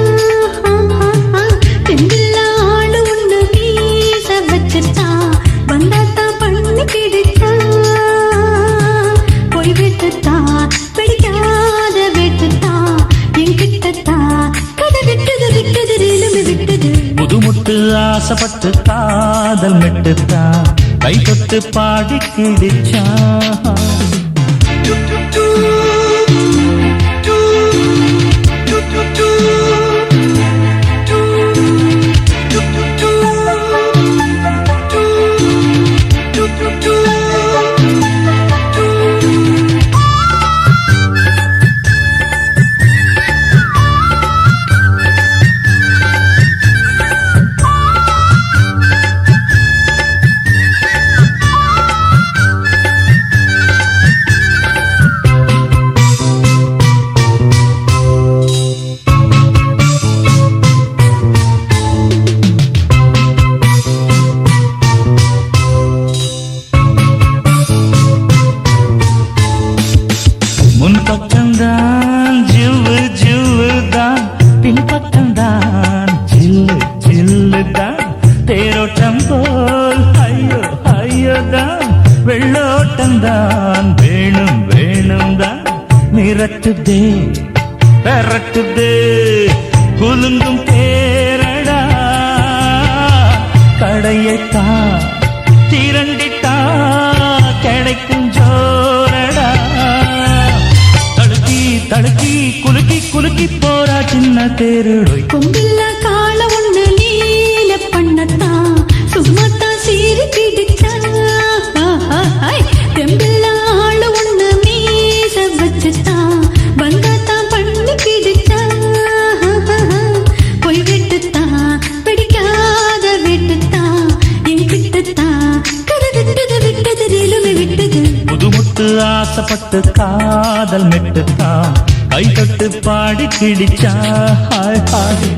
தெம்பில்ல ஆளு ஒண்ணு வீச வச்சுட்டான் வந்தாத்தான் பண்ணி கிடிச்சான் போய் விட்டுத்தான் பிடிக்காத விட்டுத்தான் என்கிட்டத்தான் கதை விட்டது விட்டது ரேலுமே விட்டது புதுமுட்டு ஆசைப்பட்டு காதல் மெட்டுத்தான் கை தொட்டு பாடி கிடிச்சான் முன்பக்கம்தான் ஜிவ்வு ஜிவ்வுதான் பின்பக்கம்தான் ஜில்லு ஜில்லுதான் தேரோட்டம் போல் ஐயோ ஐயோதான் வெள்ளோட்டம்தான் வேணும் வேணும் தான் மிரட்டுதே பெரட்டுதே குலுங்கும் பேரடா கடையைத்தான் திரண்டிட்டா கிடைக்கும் ஜோரடா தடுக்கி குலுக்கி குலுக்கி போறா சின்ன தேருடை கொம்பில்ல கால ஒண்ணு லீல பண்ணத்தான் சும்மாத்தான் சீறி கிடிச்சான் தெம்பில்ல ஆளு ஒண்ணு மீச வச்சுட்டான் வந்தாத்தான் பண்ணி கிடிச்சான் போய் விட்டுத்தான் பிடிக்காத விட்டுத்தான் என்கிட்டத்தான் கதை விட்டது விட்டது ரேலுமே விட்டது புதுமுட்டு ஆசைப்பட்டு காதல் மெட்டுத்தான் கை தொட்டு பாடி கிடிச்சா ஹாய் ஹாய்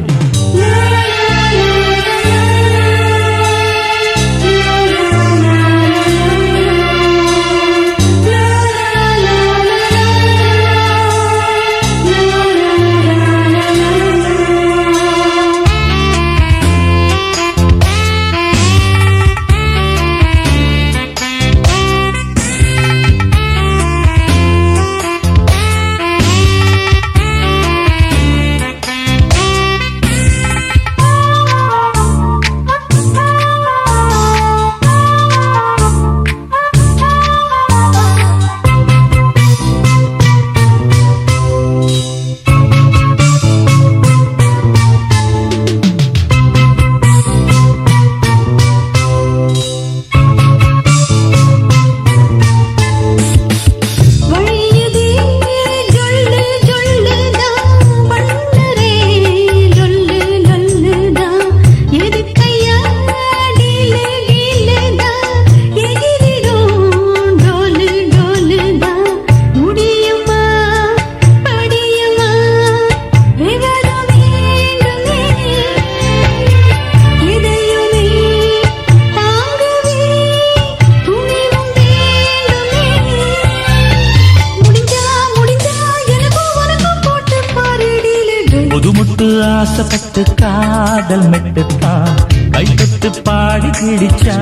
புதுமுட்டு ஆசைப்பட்டு காதல் மெட்டுத்தான் கை தொட்டு பாடி கிடிச்சா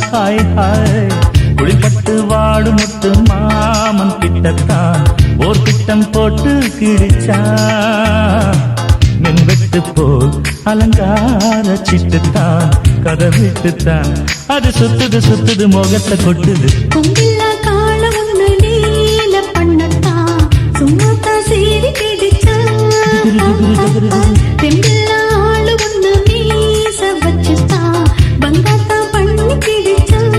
ஹாய் ஹாய் குளிப்பட்டு வாடு முட்டு மாமன் கிட்டத்தான் ஓர் திட்டம் போட்டு கிடிச்சா மின்வெட்டு போல் அலங்கார சிட்டுத்தான் கதவிட்டுத்தான் அது சுத்துது சுத்துது மோகத்தை கொட்டுது கொம்பில்ல கால ஒண்ணு லீல பண்ணத்தான் சும்மாத்தான் சீறி கிடிச்சான் தெம்பில்ல ஆளு ஒண்ணு மீச வச்சுத்தான் வந்தாத்தான் பண்ணி கிடிச்சான்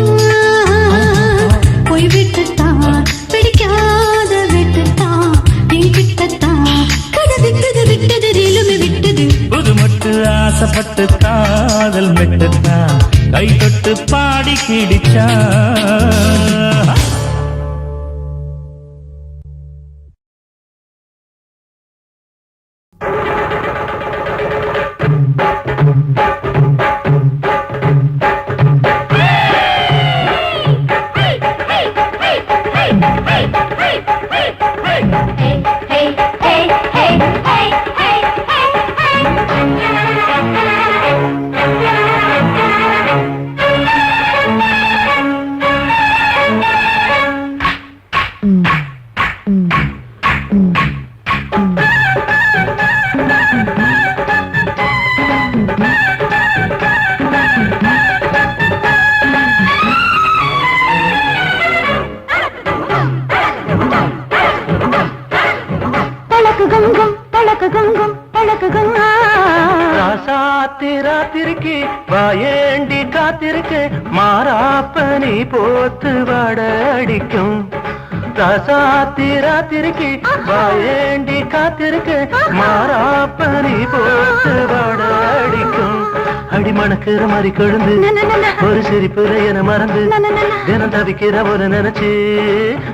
போய் விட்டுத்தான் பிடிக்காத விட்டுத்தான் என்கிட்டத்தான் கதை விட்டது விட்டது ரேலுமே விட்டது புதுமுட்டு ஆசைப்பட்டு காதல் மெட்டுத்தான் கை தொட்டு பாடி கிடிச்சா ராத்திரிக்கு வாயேண்டி காத்திருக்கு மாறாப்பனி போத்து வட அடிக்கும் ராத்திரிக்கு வாயேண்டி காத்திருக்கு மாறாப்பனி போத்து வட அடிக்கும் அடி மணக்கிற மாதிரி கொழுந்து ஒரு சிரிப்புல என மறந்து தினம் தவிக்கிற ஒரு நினைச்சு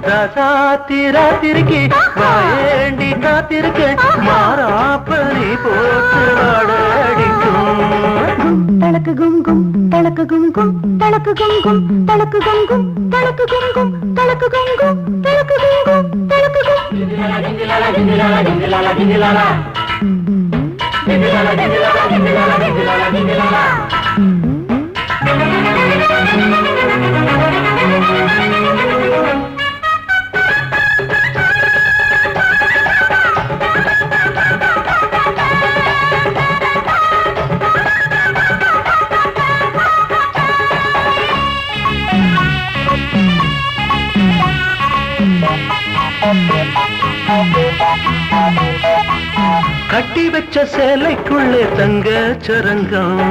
ராத்திரிக்கு வாயேண்டி காத்திருக்கு மாறாப்பனி போத்து வட அடிக்கும் தலக்கு கும் கும் தலக்கு கும் கும் தலக்கு கும் கும் தலக்கு கும் கும் தலக்கு கும் கும் தலக்கு கும் கும் தலக்கு கும் கும் தலக்கு கும் டிங்கிலாலா டிங்கிலாலா டிங்கிலாலா டிங்கிலாலா டிங்கிலாலா டிங்கிலாலா டிங்கிலாலா டிங்கிலாலா டிங்கிலாலா டிங்கிலாலா கட்டி வச்ச சேலைக்குள்ளே தங்க சரங்கம்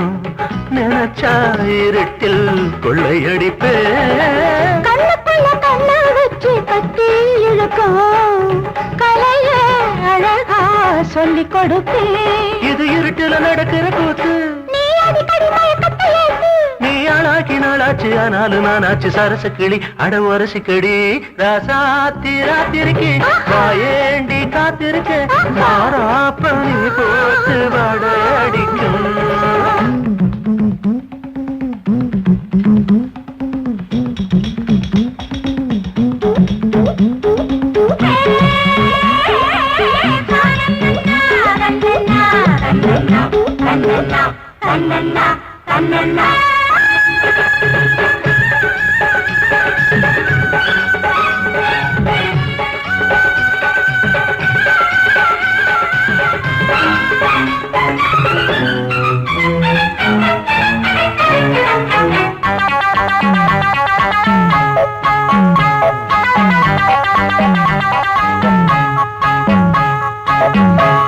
நினைச்சா இருட்டில் கொள்ளையடிப்பே கண்ணுக்குள்ள கண்ண வச்சு கட்டி இழுக்கும் கலைய அழகா சொல்லி கொடுப்பேன் இது இருட்டில நடக்கிற கூத்து நீ அடிக்கடி மயக்கத்தை ஏத்து நீ ஆளாக்கி நாளாச்சு ஆனாலும் நானாச்சு சரச கிளி அட ஒரசிக்கடி ராத்திரிக்கு வாயேண்டி காத்திருக்கு மாறாப்பனி போட்டு வட அடிக்கும்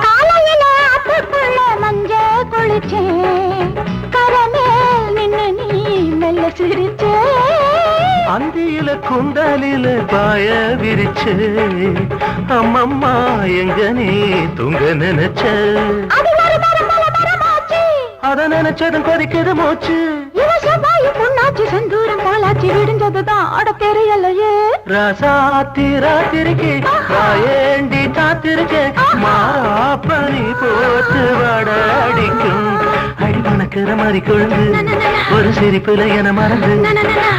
காலையில ஆத்துக்குள்ள மஞ்ச குளிச்சே கரமேல் நின்னு நீ மெல்ல சிரிச்சே அந்தியில குந்தலில பாய விரிச்சு அம்மம்மா எங்க நீ தூங்க நினைச்ச அது ஒரு மரமாச்சு அத நினைச்சதும் கொதிக்குது மூச்சு இவசபாயு பொண்ணாச்சு செந்தூரம் பாலாச்சு விடுஞ்சதுதான் அட தெரியலையே ராத்திரிக்கு வாயேண்டி காத்திருக்கு மாறாப்பனி போட்டு வட அடிக்கும் அடி மணக்கிற மாதிரி கொழுந்து ஒரு சிரிப்புல என மறந்து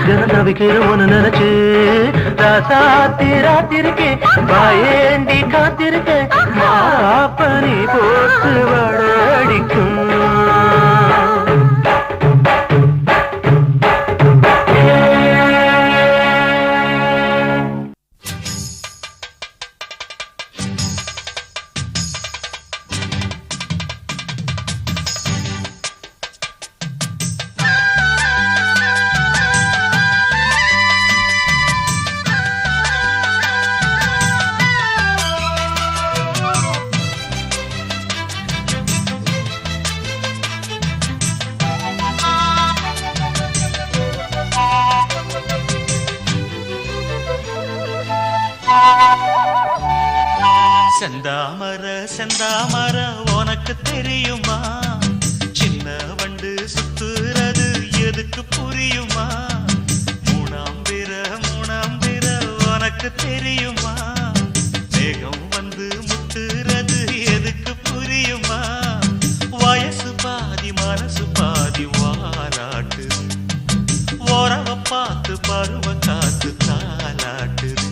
தினம் தவிக்கிற ஒண்ணு நினைச்சு ராத்திரிக்கு வாயேண்டி காத்திருக்கு மாறாப்பனி போட்டு வட அடிக்கும் செந்தாமர செந்தாமர உனக்கு தெரியுமா சின்ன வண்டு தெரியுமா மேகம் வந்து முட்டுறது எதுக்கு புரியுமா வயசு பாதி மனசு பாதி வாலாட்டுது உறவ பார்த்து பருவ காத்து தாலாட்டுது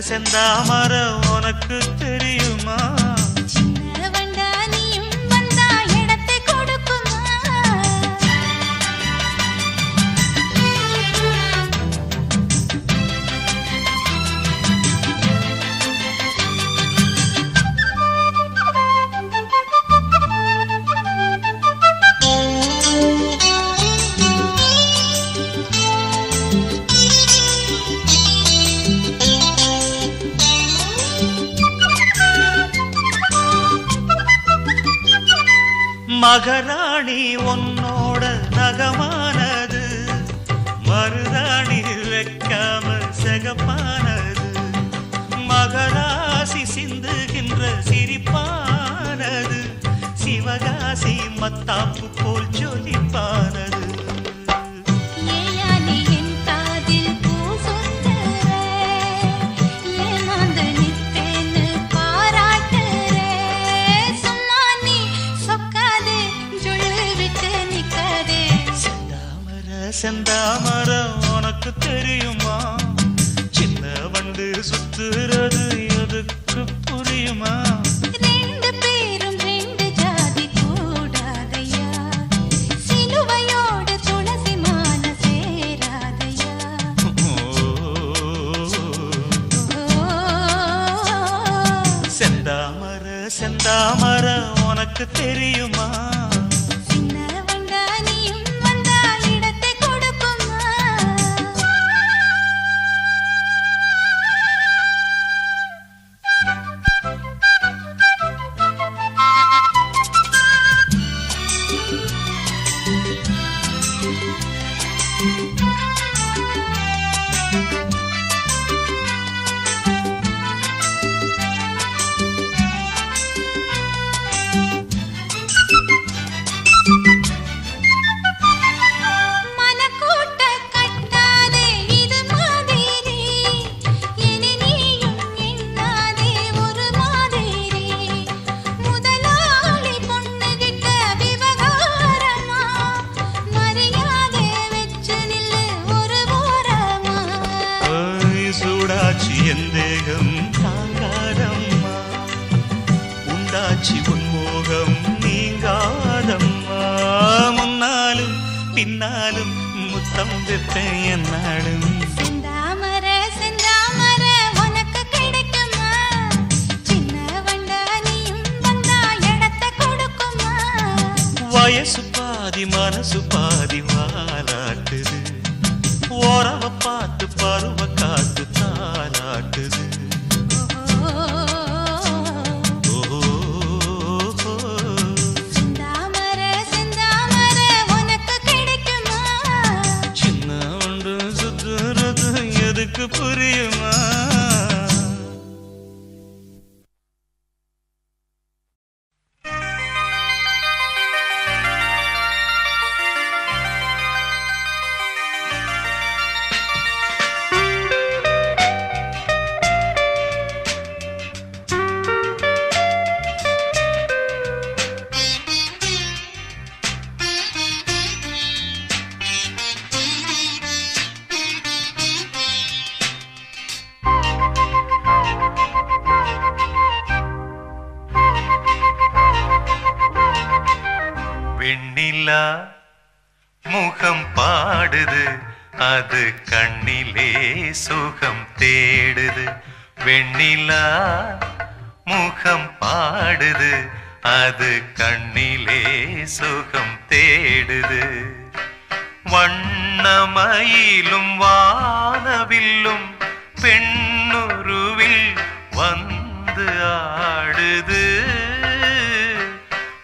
செந்தாமர உனக்கு தெரியுமா சின்ன வண்டா நீயும் வந்தா இடத்தை கொடுக்குமா மகராணி உன்னோட நகமானது மருதாணி வைக்காம செகப்பானது மகராசி சிந்துகின்ற சிரிப்பானது சிவகாசி மத்தாப்பு போல் ஜொலிப்பானது செந்தாமரம் உனக்கு தெரியுமா சின்ன வண்டு சுத்துறது எதுக்கு புரியுமா ரெண்டு பேரும் ரெண்டு ஜாதி கூடாதையா சிலுவையோடு துளசி மான சேராதையா செந்தாமர உனக்கு தெரியுமா எந்தேகம் தாங்காதம்மா உண்டாச்சி உன்மோகம் நீங்காதம்மா முன்னாலும் பின்னாலும் முத்தம் வைப்பேன் என்னாலும் செந்தாமர உனக்கு கிடைக்குமா சின்ன வண்டா நீயும் வந்தா இடத்தை கொடுக்குமா வயசு பாதி மனசு பாதி வாலாட்டுது உறவ பார்த்து பருவ காத்து தாலாட்டுது செந்தாமர உனக்கு கிடைக்குமா சின்ன ஒன்று சுத்துறது எதுக்கு புரியுமா வெண்ணிலா முகம் பாடுது அது கண்ணிலே சுகம் தேடுது வெண்ணிலா முகம் பாடுது அது கண்ணிலே சுகம் தேடுது. வண்ணமயிலும் வானவில்லும் பெண்ணுருவில் வந்து ஆடுது.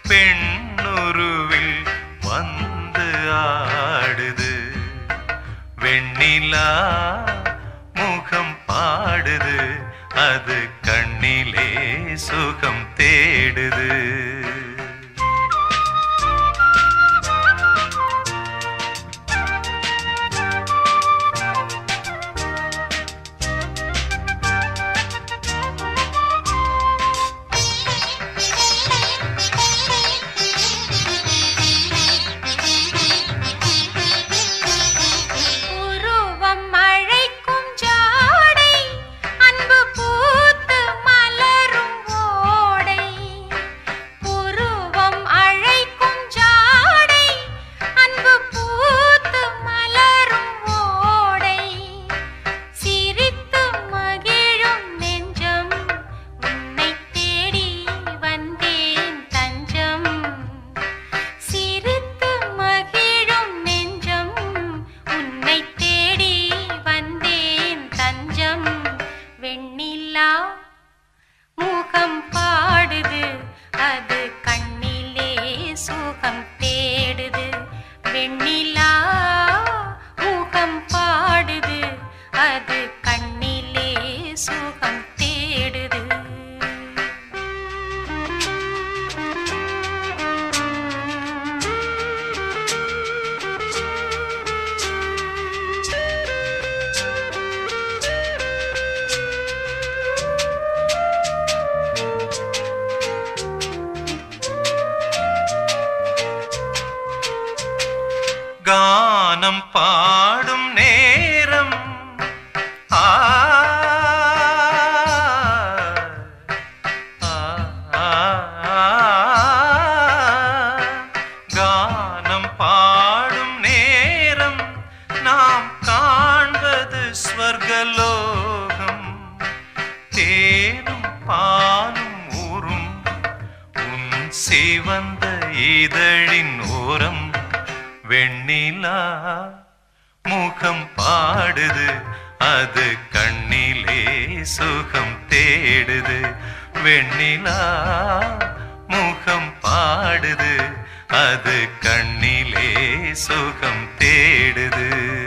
பெண்ணுருவில் வந்து ஆடுது. வெண்ணிலா முகம் பாடுது. அது கண்ணிலே சுகம் தேடுது. கானம் பாடும் நேரம் கானம் பாடும் நேரம் நாம் காண்பது ஸ்வர்கலோகம். தேனும் பாலும் ஊரும் உன் சிவந்த இதழின் ஓரம். வெண்ணிலா முகம் பாடுது. அது கண்ணிலே சுகம் தேடுது. வெண்ணிலா முகம் பாடுது. அது கண்ணிலே சுகம் தேடுது.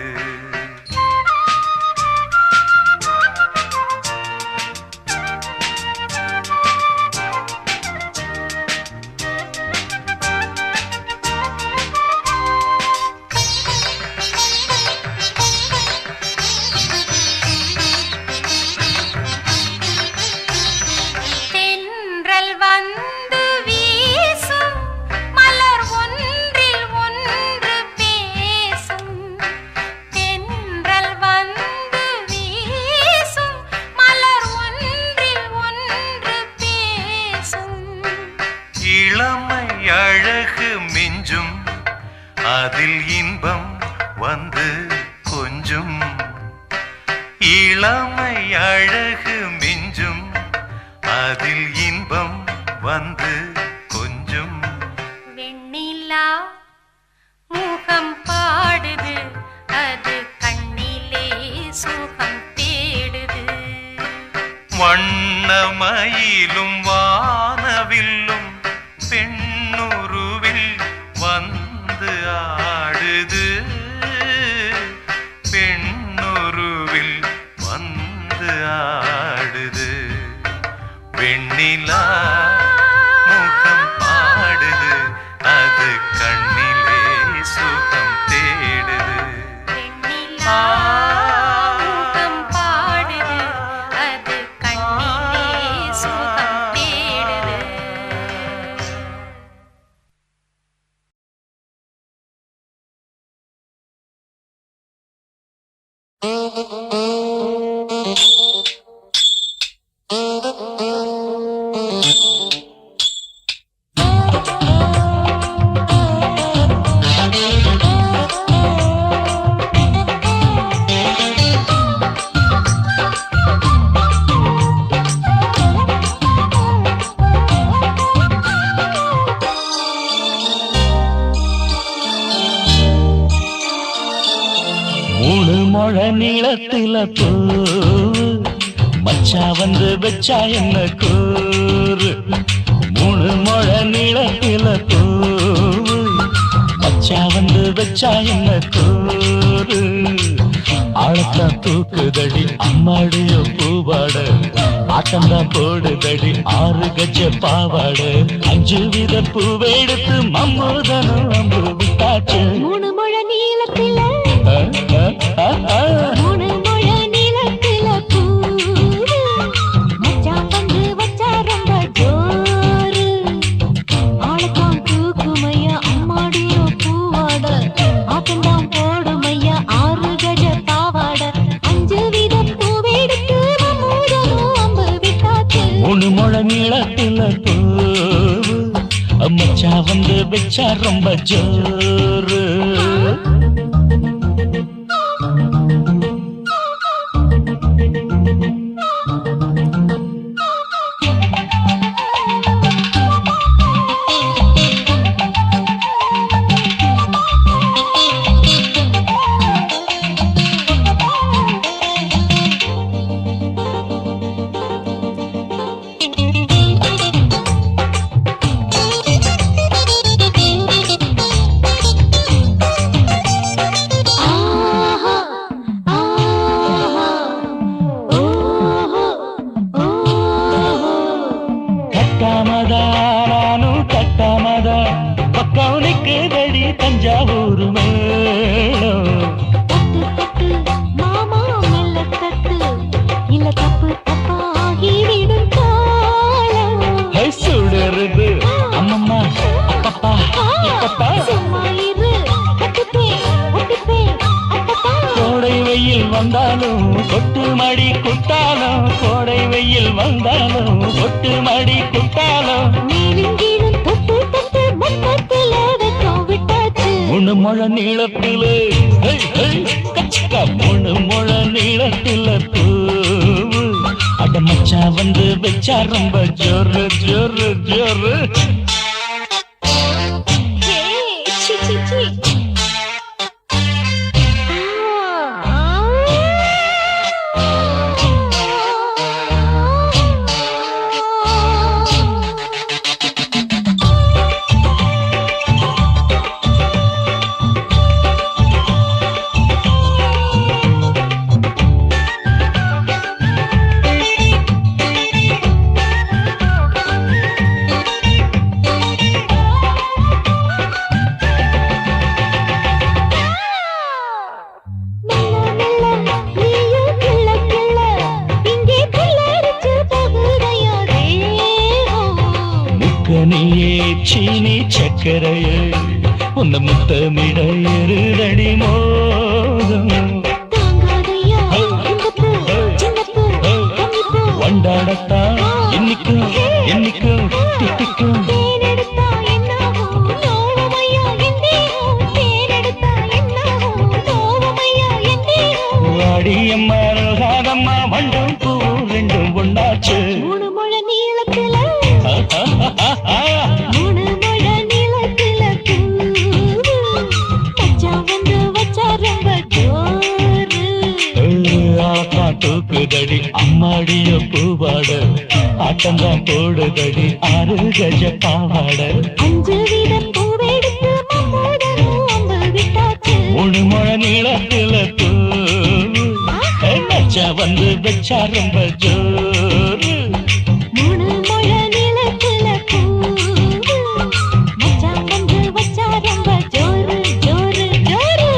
இளமை அழகு மிஞ்சும். அதில் இன்பம் வந்து கொஞ்சும். இளமை அழகு மிஞ்சும். அதில் இன்பம் வந்து கொஞ்சும். வெண்ணிலா முகம் பாடுது. அது கண்ணிலே சுகம் தேடுது. வண்ணமயிலும் வானவில்லும் பெண்ணுருவில் வந்து ஆடுது. பெண்ணுருவில் வந்து ஆடுது. வெண்ணிலா முகம் பாடுது. அது கண்ணிலே சுகம் தேடுது. வெண்ணிலா முகம் பாடுது. அது கண்ணிலே சுகம் தேடுது. நீளத்தில பூ மச்சா வந்து வச்சா என்ன கூறு 3 முழ நீளத்தில பூ மச்சா வந்து வச்சா என்ன கூறு ஆழத்தா தூக்குதடி அம்மாடியோ பூவாட ஆட்டம்தான் போடுதடி 6 கஜ பாவாட 5 வித பூவெடுத்து மம்மூதனும் அம்பு விட்டாச்சு 3 முழ நீளத்தில 3 முழ நீளத்தில பூ மச்சான் வந்து வச்சா ரொம்ப ஜோரு ஆளத்தான் தூக்குமையா அம்மாடியோ பூவாட ஆட்டம்தான் போடுமையா 6 கஜ பாவாட 5 வித பூவெடுத்து மம்மூதனும் அம்பு விட்டாச்சு 3 முழ நீளத்தில பூ மச்சா வந்து வச்சா ரொம்ப ஜோரு தஞ்சாவூர் மேளம் தட்டு தட்டு மாமா மெல்ல தட்டு இல்ல தப்பு தப்பாகி விடும் காலம் சுடருது அம்மம்மா அப்பப்பா இப்பப்பா சும்மா இரு கட்டுப்பே ஒட்டிப்பே அப்பப்பா கோடை வெயில் வந்தாலும் கொட்டு மடி குத்தாலும் கோடை வெயில் வந்தாலும் கொட்டு மடி குத்தாலும் மேலும் கீழும் தொட்டு தொட்டு மொத்தத்தில வெக்கம் விட்டாச்சு 3 முழ நீளத்திலே கச்சிக்கா 3 முழ நீளத்தில பூவு அட மச்சா வந்து வச்சா ரொம்ப ஜோரு ஜோரு ஜோரு ஹே சி சி சி நீயே சீனி சக்கரையே உன்னை முத்தமிட இருதடி மோகம் வண்டாடத்தான் என்னைக்கும் என்னைக்கும் திட்டிக்கும் வாடியம்மா ரோசாதம்மா வண்டும் பூ ரெண்டும் ஒண்ணாச்சு 3 முழ நீளத்தில 3 முழ நீளத்தில மச்சான் வந்து வச்சா ரொம்ப ஜோரு ஆத்தா தூக்குதடி அம்மாடிய பூவாட ஆட்டம்தான் போடுதடி 6 கஜ பாவாட 5 வித பூவெடுத்து மம்மூதனும் அம்பு விட்டாச்சு 3 முழ நீளத்தில பூ மச்சா வந்து வச்சா ரொம்ப ஜோரு 3 முழ நீளத்தில மச்சான் வந்து வச்சா ரொம்ப ஜோரு ஜோரு ஜோரு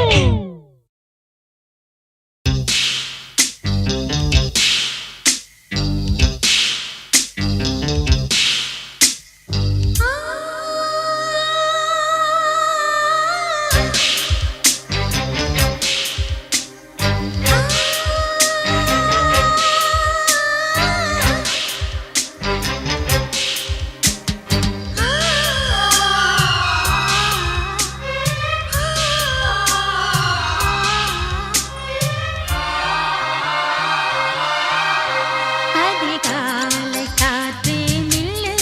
அதிகாலை காற்றே நில்லு,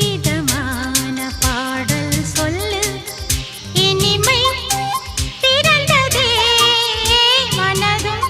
இதமான பாடல் சொல்லு, இனிமை திறந்ததே மனதும்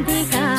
ராதிகா